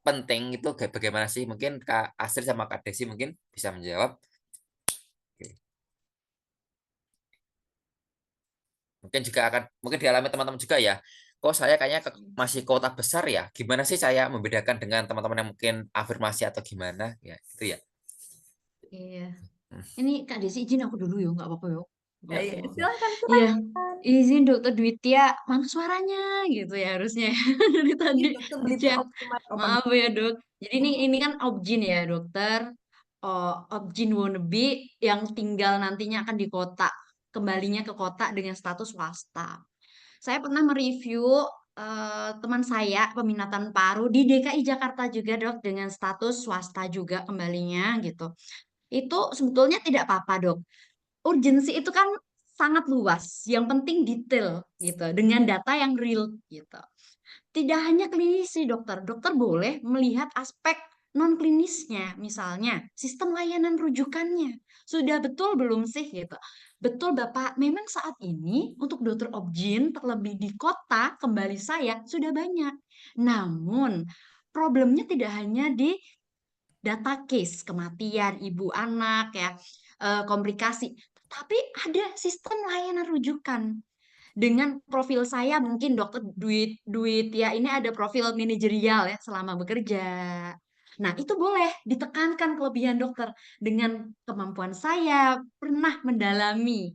penting itu bagaimana sih? Mungkin Kak Astrid sama Kak Desi mungkin bisa menjawab. Mungkin juga mungkin dialami teman-teman juga ya. Kok saya kayaknya masih kota besar ya? Gimana sih saya membedakan dengan teman-teman yang mungkin afirmasi atau gimana? Ya, itu ya. Iya. Ini Kak Desi izin aku dulu ya, nggak apa-apa ya. Ya, silakan. Iya, izin Dokter Dwitya, mana suaranya gitu ya harusnya dari tadi di chat. Maaf ya dok. Jadi ini kan objin ya dokter. Objin wannabe yang tinggal nantinya akan di kota, kembalinya ke kota dengan status swasta. Saya pernah mereview teman saya peminatan paru di DKI Jakarta juga dok, dengan status swasta juga kembalinya gitu. Itu sebetulnya tidak apa-apa dok. Urgensi itu kan sangat luas. Yang penting detail gitu, dengan data yang real gitu. Tidak hanya klinisi dokter, dokter boleh melihat aspek non klinisnya, misalnya sistem layanan rujukannya. Sudah betul belum sih gitu? Betul Bapak, memang saat ini untuk dokter objin terlebih di kota kembali saya sudah banyak. Namun problemnya tidak hanya di data case kematian ibu anak ya, komplikasi, tapi ada sistem layanan rujukan. Dengan profil saya mungkin dokter Duit ya, ini ada profil manajerial ya selama bekerja. Nah, itu boleh ditekankan kelebihan dokter dengan kemampuan saya pernah mendalami,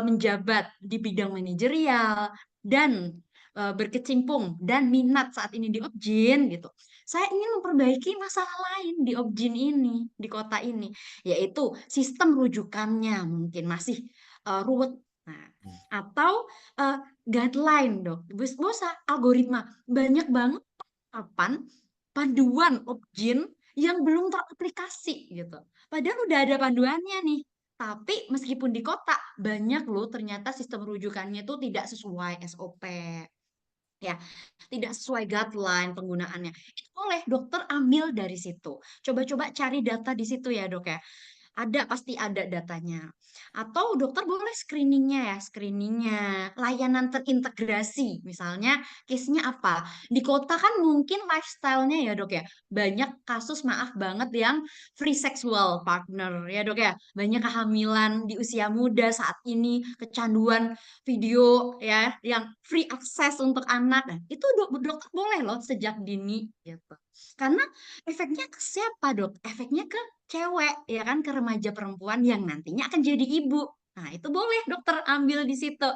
menjabat di bidang manajerial dan berkecimpung dan minat saat ini di objin gitu. Saya ingin memperbaiki masalah lain di objin ini, di kota ini, yaitu sistem rujukannya mungkin masih ruwet. Nah, atau guideline dok, bosa algoritma banyak banget penerapan panduan objin yang belum teraplikasi gitu. Padahal udah ada panduannya nih. Tapi meskipun di kota banyak loh ternyata sistem rujukannya itu tidak sesuai SOP. Ya, tidak sesuai guideline penggunaannya. Itu boleh dokter ambil dari situ. Coba-coba cari data di situ ya, Dok ya. Pasti ada datanya. Atau dokter boleh screeningnya, layanan terintegrasi. Misalnya, case-nya apa? Di kota kan mungkin lifestyle-nya ya dok ya, banyak kasus maaf banget yang free sexual partner ya dok ya. Banyak kehamilan di usia muda saat ini, kecanduan video ya, yang free access untuk anak. Nah, itu dokter boleh loh sejak dini gitu. Karena efeknya ke siapa dok? Efeknya ke cewek ya kan, ke remaja perempuan yang nantinya akan jadi ibu. Nah, itu boleh dokter ambil di situ.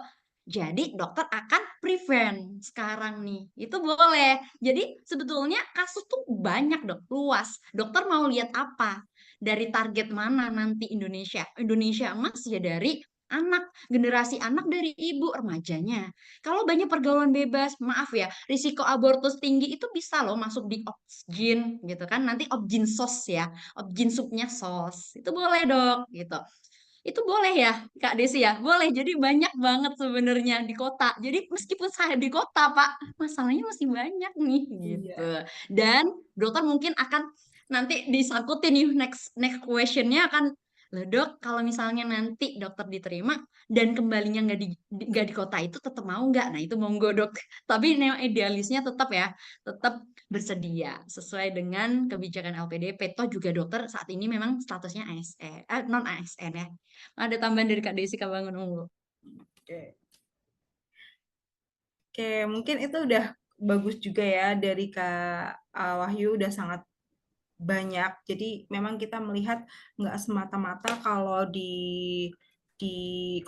Jadi dokter akan prevent sekarang nih. Itu boleh. Jadi sebetulnya kasus tuh banyak dok, luas. Dokter mau lihat apa? Dari target mana nanti Indonesia? Indonesia emas ya dari anak, generasi anak dari ibu remajanya. Kalau banyak pergaulan bebas, maaf ya, risiko abortus tinggi itu bisa loh masuk di objin gitu kan. Nanti objin sos ya, objin subnya sos. Itu boleh dok gitu. Itu boleh ya Kak Desi ya, boleh. Jadi banyak banget sebenarnya di kota. Jadi meskipun saya di kota Pak, masalahnya masih banyak nih gitu. Dan dokter mungkin akan nanti disangkutin nih next questionnya akan Loh dok, kalau misalnya nanti dokter diterima dan kembalinya nggak di kota itu tetap mau nggak? Nah itu monggo dok. Tapi idealisnya tetap ya, tetap bersedia sesuai dengan kebijakan LPDP. Toh juga dokter saat ini memang statusnya ASN, non ASN ya. Ada tambahan dari Kak Desi Kabangun Unggul. Oke. Oke, mungkin itu udah bagus juga ya dari Kak Wahyu, udah sangat banyak. Jadi memang kita melihat nggak semata-mata kalau di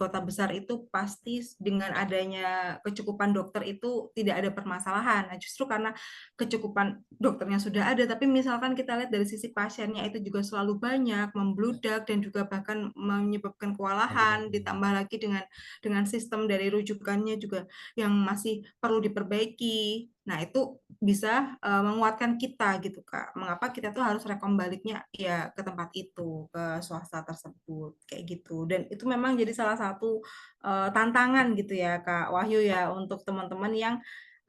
kota besar itu pasti dengan adanya kecukupan dokter itu tidak ada permasalahan. Nah, justru karena kecukupan dokternya sudah ada, tapi misalkan kita lihat dari sisi pasiennya itu juga selalu banyak, membludak dan juga bahkan menyebabkan kewalahan, ditambah lagi dengan sistem dari rujukannya juga yang masih perlu diperbaiki. Nah, itu bisa menguatkan kita gitu, Kak. Mengapa kita tuh harus rekom baliknya ya ke tempat itu, ke swasta tersebut, kayak gitu. Dan itu memang jadi salah satu tantangan gitu ya, Kak Wahyu ya, untuk teman-teman yang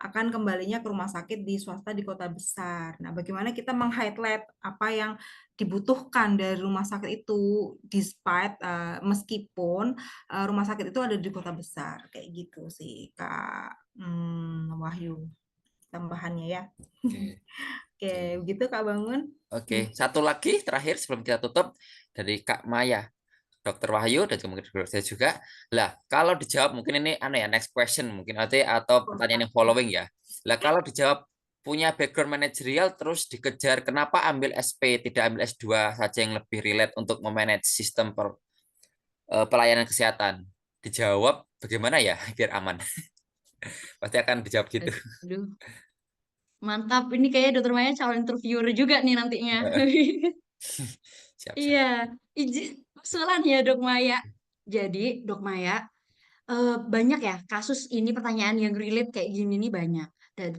akan kembalinya ke rumah sakit di swasta di kota besar. Nah, bagaimana kita meng-highlight apa yang dibutuhkan dari rumah sakit itu, despite meskipun rumah sakit itu ada di kota besar, kayak gitu sih, Kak Wahyu. Tambahannya ya. Oke. Oke, begitu Kak Bangun. Oke, satu lagi terakhir sebelum kita tutup dari Kak Maya, Dokter Wahyu dan juga mungkin Dokter saya juga. Lah, kalau dijawab mungkin ini next question mungkin atau pertanyaan yang following ya. Lah, kalau dijawab punya background manajerial terus dikejar kenapa ambil SP tidak ambil S2 saja yang lebih relate untuk memanage sistem pelayanan kesehatan? Dijawab bagaimana ya biar aman? Pasti akan dijawab gitu. Aduh, mantap. Ini kayaknya dokter Maya calon interviewer juga nih nantinya. Siap. Iya, izin usulan ya Dok Maya. Jadi Dok Maya, banyak ya kasus ini pertanyaan yang relate kayak gini nih banyak.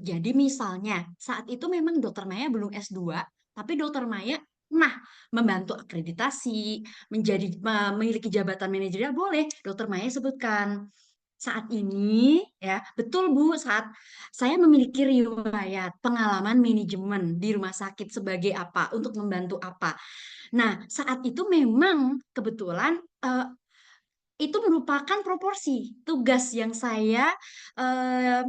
Jadi misalnya saat itu memang dokter Maya belum S2, tapi dokter Maya nah membantu akreditasi, memiliki jabatan manajerial boleh dokter Maya sebutkan. Saat ini ya, betul Bu, saat saya memiliki riwayat pengalaman manajemen di rumah sakit sebagai apa, untuk membantu apa. Nah, saat itu memang kebetulan itu merupakan proporsi tugas yang saya eh,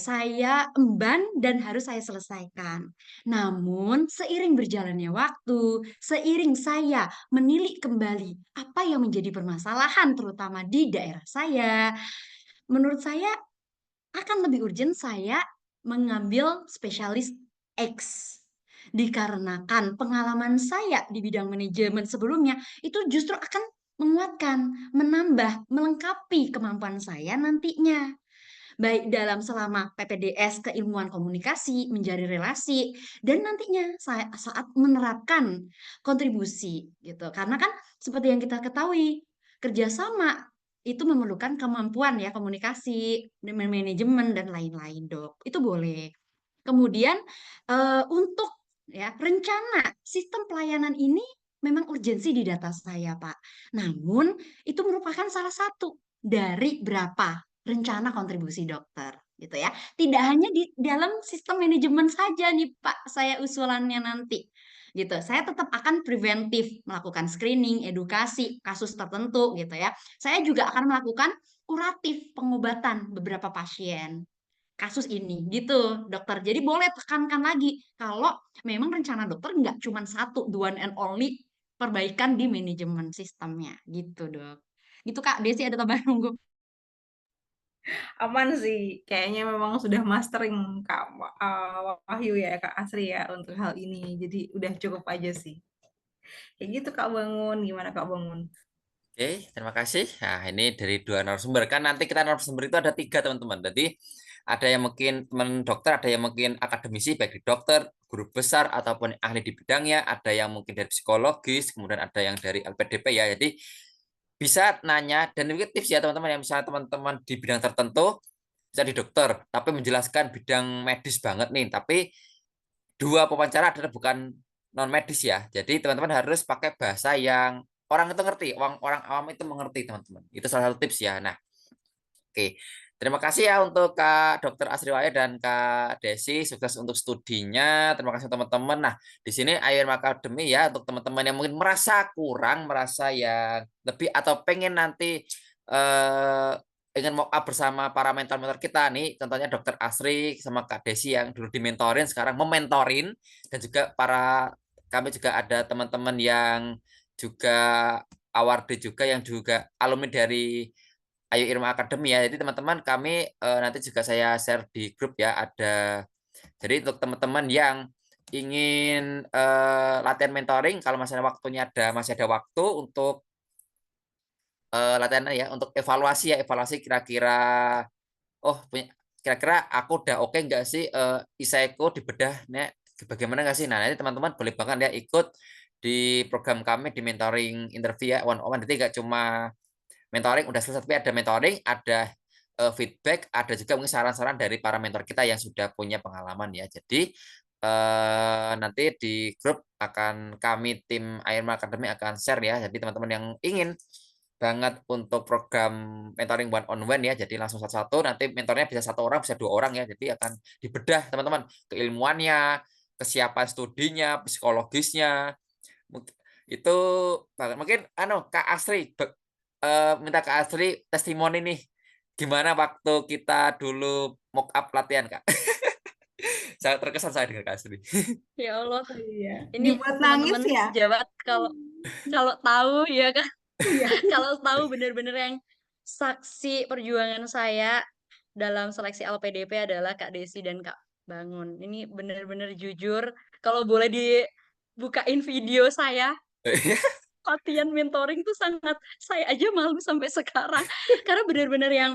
saya emban dan harus saya selesaikan. Namun seiring berjalannya waktu, seiring saya menilik kembali apa yang menjadi permasalahan terutama di daerah saya, menurut saya akan lebih urgent saya mengambil spesialis X. Dikarenakan pengalaman saya di bidang manajemen sebelumnya itu justru akan menguatkan, menambah, melengkapi kemampuan saya nantinya. Baik dalam selama PPDS keilmuan komunikasi, menjadi relasi, dan nantinya saat menerapkan kontribusi gitu. Karena kan seperti yang kita ketahui, kerjasama itu memerlukan kemampuan ya komunikasi, manajemen dan lain-lain, Dok. Itu boleh. Kemudian untuk ya rencana sistem pelayanan ini memang urgensi di data saya, Pak. Namun itu merupakan salah satu dari berapa rencana kontribusi dokter gitu ya. Tidak hanya di dalam sistem manajemen saja nih Pak, saya usulannya nanti gitu. Saya tetap akan preventif melakukan screening, edukasi kasus tertentu gitu ya. Saya juga akan melakukan kuratif pengobatan beberapa pasien kasus ini gitu dokter. Jadi boleh tekankan lagi kalau memang rencana dokter nggak cuma satu, the one and only perbaikan di manajemen sistemnya gitu dok. Gitu Kak Desi, ada tambahan nunggu. Aman sih, kayaknya memang sudah mastering Kak Wahyu ya, Kak Asri ya untuk hal ini. Jadi udah cukup aja sih. Kayak gitu Kak Bangun, gimana Kak Bangun? Oke, terima kasih. Nah, ini dari dua narasumber. Kan nanti kita narasumber itu ada 3, teman-teman. Jadi, ada yang mungkin teman dokter, ada yang mungkin akademisi, baik di dokter, guru besar, ataupun ahli di bidangnya. Ada yang mungkin dari psikologis, kemudian ada yang dari LPDP ya. Jadi, bisa nanya, dan ini tips ya teman-teman, yang misalnya teman-teman di bidang tertentu, bisa di dokter, tapi menjelaskan bidang medis banget nih. Tapi, dua pewawancara adalah bukan non medis ya. Jadi teman-teman harus pakai bahasa yang orang itu ngerti, orang awam itu mengerti teman-teman. Itu salah satu tips ya. Nah, oke. Terima kasih ya untuk Kak Dr. Asriwaya dan Kak Desi, sukses untuk studinya. Terima kasih teman-teman. Nah, di sini IRM Academy ya untuk teman-teman yang mungkin merasa kurang, merasa yang lebih atau pengen nanti ingin mock up bersama para mentor-mentor kita nih, contohnya Dr. Asri sama Kak Desi yang dulu dimentorin, sekarang mementorin, dan juga kami juga ada teman-teman yang juga awarded juga yang juga alumni dari Ayu Irma Academy ya. Jadi teman-teman kami nanti juga saya share di grup ya ada. Jadi untuk teman-teman yang ingin latihan mentoring kalau masih ada waktu untuk latihan ya untuk evaluasi kira-kira kira-kira aku udah oke nggak sih isaiku dibedah nih bagaimana nggak sih. Nah nanti teman-teman boleh banget ya ikut di program kami di mentoring interview ya one on one. Jadi nggak cuma mentoring udah selesai tapi ada mentoring, ada feedback, ada juga mungkin saran-saran dari para mentor kita yang sudah punya pengalaman ya. Jadi nanti di grup kami tim IRMA Academy akan share ya. Jadi teman-teman yang ingin banget untuk program mentoring one on one ya, jadi langsung satu-satu, nanti mentornya bisa 1 orang, bisa 2 orang ya, jadi akan dibedah teman-teman keilmuannya, kesiapan studinya, psikologisnya, itu banget. Mungkin Kak Asri minta Kak Asri testimoni nih gimana waktu kita dulu mock up latihan Kak. Sangat terkesan saya dengan Kak Asri. Ya Allah, Iya. ini Dibuat nangis teman-teman ya? sejawat kalau tahu ya kan, Iya. kalau tahu bener-bener yang saksi perjuangan saya dalam seleksi LPDP adalah Kak Desi dan Kak Bangun. Ini bener-bener jujur, kalau boleh dibukain video saya latihan mentoring tuh sangat, saya aja malu sampai sekarang karena bener-bener yang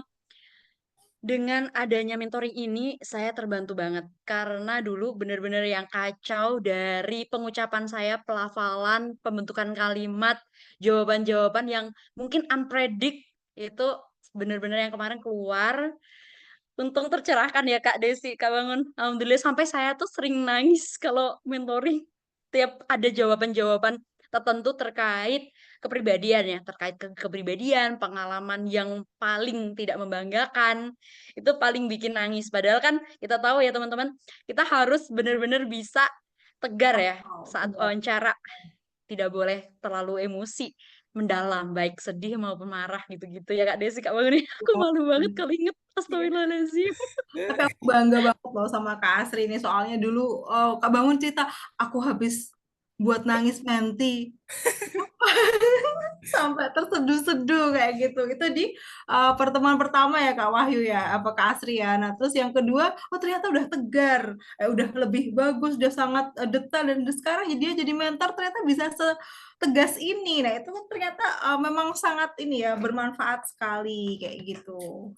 dengan adanya mentoring ini saya terbantu banget karena dulu bener-bener yang kacau dari pengucapan saya, pelafalan, pembentukan kalimat, jawaban-jawaban yang mungkin unpredict itu bener-bener yang kemarin keluar. Untung tercerahkan ya Kak Desi, Kak Bangun. Alhamdulillah sampai saya tuh sering nangis kalau mentoring. Tiap ada jawaban-jawaban tertentu terkait kepribadian ya, terkait kepribadian, pengalaman yang paling tidak membanggakan, itu paling bikin nangis. Padahal kan kita tahu ya teman-teman, kita harus benar-benar bisa tegar ya saat wawancara. Tidak boleh terlalu emosi mendalam, baik sedih maupun marah gitu-gitu ya Kak Desi, Kak Bangun. Aku malu banget kalau inget. Astagfirullahaladzim. Tapi aku bangga banget loh sama Kak Asri ini, soalnya dulu Kak Bangun cerita, aku habis buat nangis menti. Sampai terseduh-seduh kayak gitu. Itu di pertemuan pertama ya Kak Wahyu ya, apa Kak Asri ya. Nah, terus yang kedua, oh ternyata udah tegar, udah lebih bagus, udah sangat detail, dan sekarang dia jadi mentor ternyata bisa setegas ini. Nah, itu ternyata memang sangat ini ya, bermanfaat sekali kayak gitu.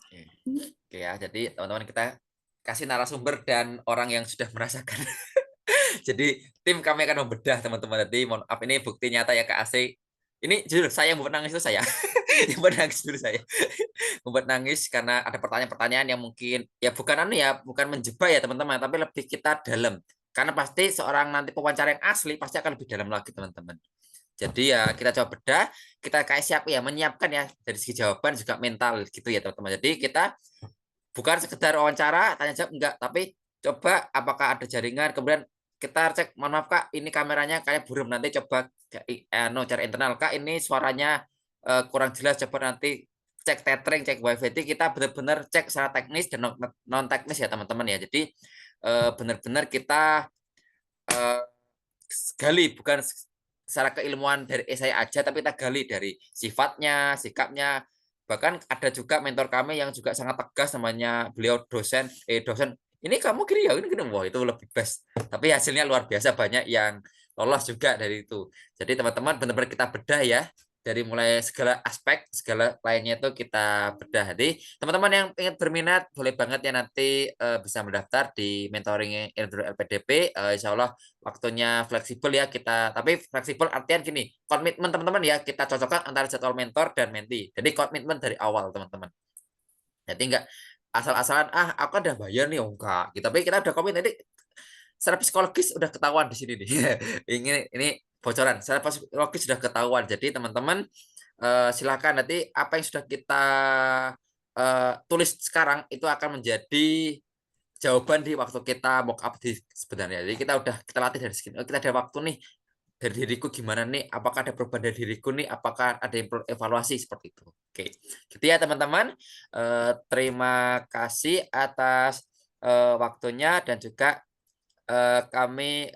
Oke ya, jadi teman-teman kita kasih narasumber dan orang yang sudah merasakan. Jadi tim kami akan membedah teman-teman. Jadi mohon maaf ini bukti nyata ya Kak Asri. Ini jujur saya yang membuat nangis itu saya. Yang membuat nangis dulu saya. Membuat nangis karena ada pertanyaan-pertanyaan yang mungkin ya bukan menjebak ya teman-teman, tapi lebih kita dalam. Karena pasti seorang nanti pewawancara yang asli pasti akan lebih dalam lagi teman-teman. Jadi ya kita coba bedah, kita kayak siap ya menyiapkan ya dari segi jawaban juga mental gitu ya teman-teman. Jadi kita bukan sekedar wawancara tanya jawab enggak, tapi coba apakah ada jaringan, kemudian kita cek, mohon maaf Kak ini kameranya kayak buram, nanti coba cara internal Kak ini suaranya kurang jelas, coba nanti cek tethering, cek wifi. Kita benar-benar cek secara teknis dan non teknis ya teman-teman ya. Jadi benar-benar kita gali bukan secara keilmuan dari saya aja, tapi kita gali dari sifatnya, sikapnya. Bahkan ada juga mentor kami yang juga sangat tegas, namanya beliau dosen, ini kamu gini ya, ini gini, wah itu lebih best. Tapi hasilnya luar biasa, banyak yang lolos juga dari itu. Jadi teman-teman benar-benar kita bedah ya, dari mulai segala aspek, segala lainnya itu kita bedah. Jadi teman-teman yang ingin berminat, boleh banget ya nanti bisa mendaftar di mentoring LPDP. Insya Allah waktunya fleksibel ya kita, tapi fleksibel artian gini, komitmen teman-teman ya, kita cocokkan antara jadwal mentor dan menti. Jadi komitmen dari awal teman-teman. Jadi enggak asal-asalan aku udah bayar nih, enggak gitu. Tapi kita udah komitmen, jadi secara psikologis udah ketahuan di sini nih. Ini bocoran, secara psikologis sudah ketahuan. Jadi teman-teman silakan nanti apa yang sudah kita tulis sekarang itu akan menjadi jawaban di waktu kita mock up di sebenarnya. Jadi kita latih dari sini. Kita ada waktu nih dari diriku gimana nih? Apakah ada perubahan dari diriku nih? Apakah ada yang perlu evaluasi seperti itu? Oke, gitu ya teman-teman. Terima kasih atas waktunya dan juga kami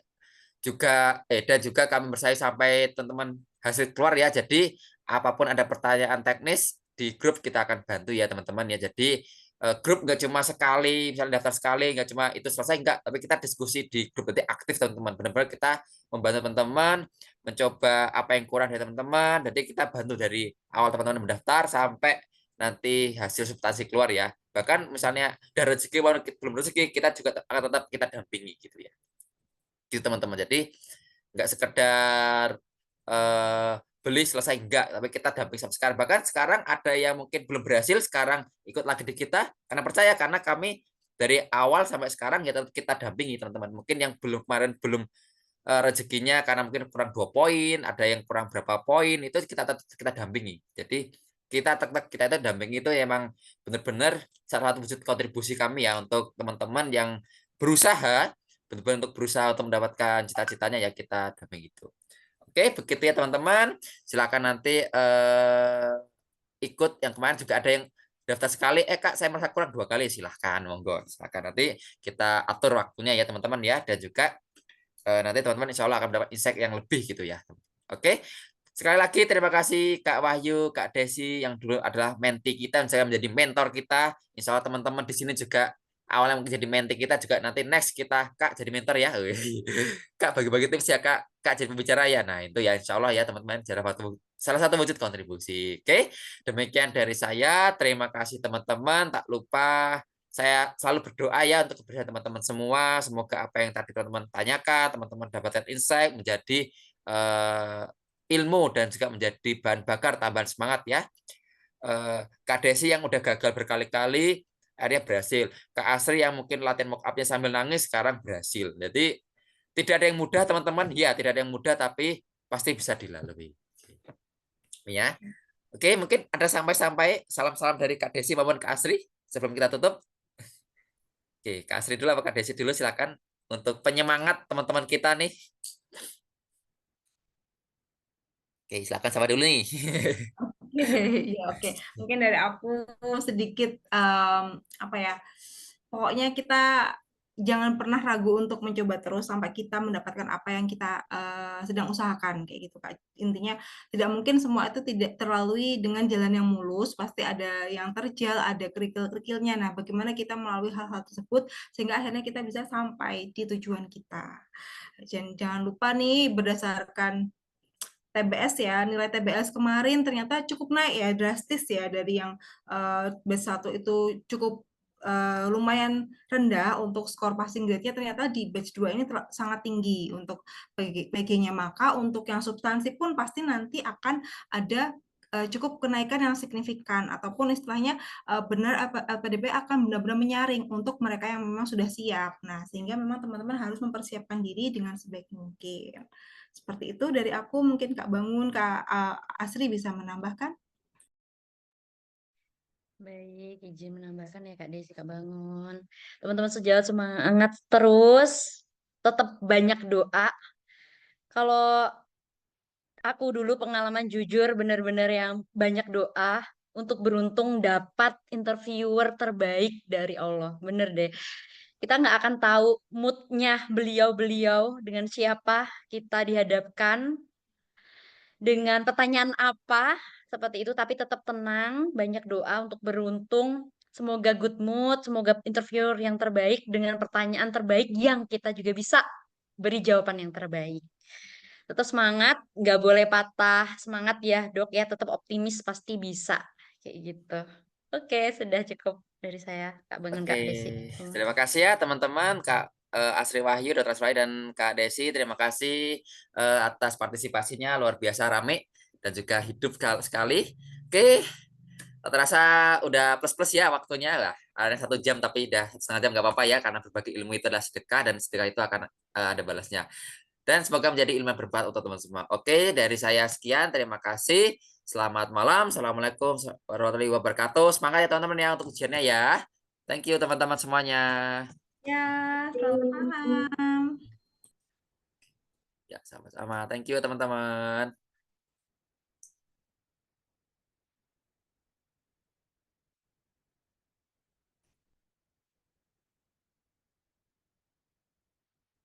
juga dan juga kami bersaing sampai teman-teman hasil keluar ya. Jadi apapun ada pertanyaan teknis di grup kita akan bantu ya teman-teman ya. Jadi grup nggak cuma sekali, misalnya daftar sekali, nggak cuma itu selesai, nggak. Tapi kita diskusi di grup, berarti aktif teman-teman. Benar-benar kita membantu teman-teman, mencoba apa yang kurang dari teman-teman. Jadi kita bantu dari awal teman-teman mendaftar sampai nanti hasil substansi keluar ya. Bahkan misalnya dari rezeki, belum rezeki, kita juga akan tetap kita dampingi gitu ya. Gitu teman-teman. Jadi nggak sekedar beli selesai, enggak, tapi kita damping sampai sekarang. Bahkan sekarang ada yang mungkin belum berhasil, sekarang ikut lagi di kita karena percaya, karena kami dari awal sampai sekarang ya tetap kita dampingi teman-teman. Mungkin yang kemarin belum rezekinya karena mungkin kurang 2 poin, ada yang kurang berapa poin, itu kita dampingi. Jadi kita itu dampingi itu emang benar-benar salah satu wujud kontribusi kami ya untuk teman-teman yang berusaha benar-benar untuk berusaha untuk mendapatkan cita-citanya ya, kita dampingi itu. Oke, begitu ya teman-teman. Silakan nanti ikut. Yang kemarin juga ada yang daftar sekali, Kak saya merasa kurang 2 kali, silahkan, monggo. Silahkan, nanti kita atur waktunya ya teman-teman ya. Dan juga nanti teman-teman insya Allah akan mendapat insight yang lebih gitu ya. Oke, sekali lagi terima kasih Kak Wahyu, Kak Desi yang dulu adalah menti kita, yang saya menjadi mentor kita. Insya Allah teman-teman di sini juga awalnya mungkin jadi menti kita, juga nanti next kita Kak jadi mentor ya. Kak bagi-bagi tips ya Kak jadi pembicara ya. Nah itu ya insya Allah ya teman-teman, salah satu wujud kontribusi. Oke, demikian dari saya. Terima kasih teman-teman. Tak lupa saya selalu berdoa ya untuk keberhasilan teman-teman semua. Semoga apa yang tadi teman-teman tanyakan, teman-teman dapatkan insight, menjadi ilmu dan juga menjadi bahan bakar, tambahan semangat ya. Kak Desi yang udah gagal berkali-kali akhirnya berhasil. Kak Asri yang mungkin latihan mock up-nya sambil nangis sekarang berhasil. Jadi tidak ada yang mudah teman-teman. Ya, tidak ada yang mudah tapi pasti bisa dilalui. Ya. Oke, mungkin ada sampai salam-salam dari Kak Desi maupun Kak Asri sebelum kita tutup. Oke, Kak Asri dulu apa Kak Desi dulu, silakan untuk penyemangat teman-teman kita nih. Oke, silakan sama dulu nih. Ya, oke. Mungkin dari aku sedikit apa ya? Pokoknya kita jangan pernah ragu untuk mencoba terus sampai kita mendapatkan apa yang kita sedang usahakan kayak gitu Kak. Intinya tidak mungkin semua itu tidak terlalui dengan jalan yang mulus, pasti ada yang terjal, ada kerikil-kerikilnya. Nah, bagaimana kita melalui hal-hal tersebut sehingga akhirnya kita bisa sampai di tujuan kita. Jangan lupa nih berdasarkan TBS ya, nilai TBS kemarin ternyata cukup naik ya, drastis ya, dari yang batch 1 itu cukup lumayan rendah untuk skor passing grade-nya, ternyata di batch 2 ini sangat tinggi untuk PG-nya. Maka untuk yang substansi pun pasti nanti akan ada cukup kenaikan yang signifikan, ataupun istilahnya benar LPDP akan benar-benar menyaring untuk mereka yang memang sudah siap. Nah, sehingga memang teman-teman harus mempersiapkan diri dengan sebaik mungkin. Seperti itu dari aku, mungkin Kak Bangun, Kak Asri bisa menambahkan. Baik, izin menambahkan ya Kak Desi, Kak Bangun. Teman-teman sejawat semangat terus, tetap banyak doa. Kalau aku dulu pengalaman jujur benar-benar yang banyak doa untuk beruntung dapat interviewer terbaik dari Allah. Bener deh. Kita nggak akan tahu moodnya beliau-beliau dengan siapa kita dihadapkan, dengan pertanyaan apa, seperti itu, tapi tetap tenang, banyak doa untuk beruntung. Semoga good mood, semoga interviewer yang terbaik dengan pertanyaan terbaik yang kita juga bisa beri jawaban yang terbaik. Tetap semangat, nggak boleh patah semangat ya dok ya, tetap optimis, pasti bisa. Kayak gitu. Oke, sudah cukup dari saya, Kak Bangun, Oke, Kak Desi. terima kasih ya teman-teman, Kak Asri Wahyu, Dr. Asri dan Kak Desi. Terima kasih atas partisipasinya, luar biasa rame dan juga hidup sekali. Oke, terasa udah plus-plus ya waktunya lah. Ada 1 jam tapi udah setengah jam nggak apa-apa ya, karena berbagi ilmu itu adalah sedekah dan sedekah itu akan ada balasnya. Dan semoga menjadi ilmu yang bermanfaat untuk teman-teman semua. Oke, dari saya sekian, terima kasih. Selamat malam. Assalamualaikum warahmatullahi wabarakatuh. Semangat ya teman-teman ya untuk ujiannya ya. Thank you teman-teman semuanya. Ya, selamat malam. Ya, sama-sama. Thank you teman-teman.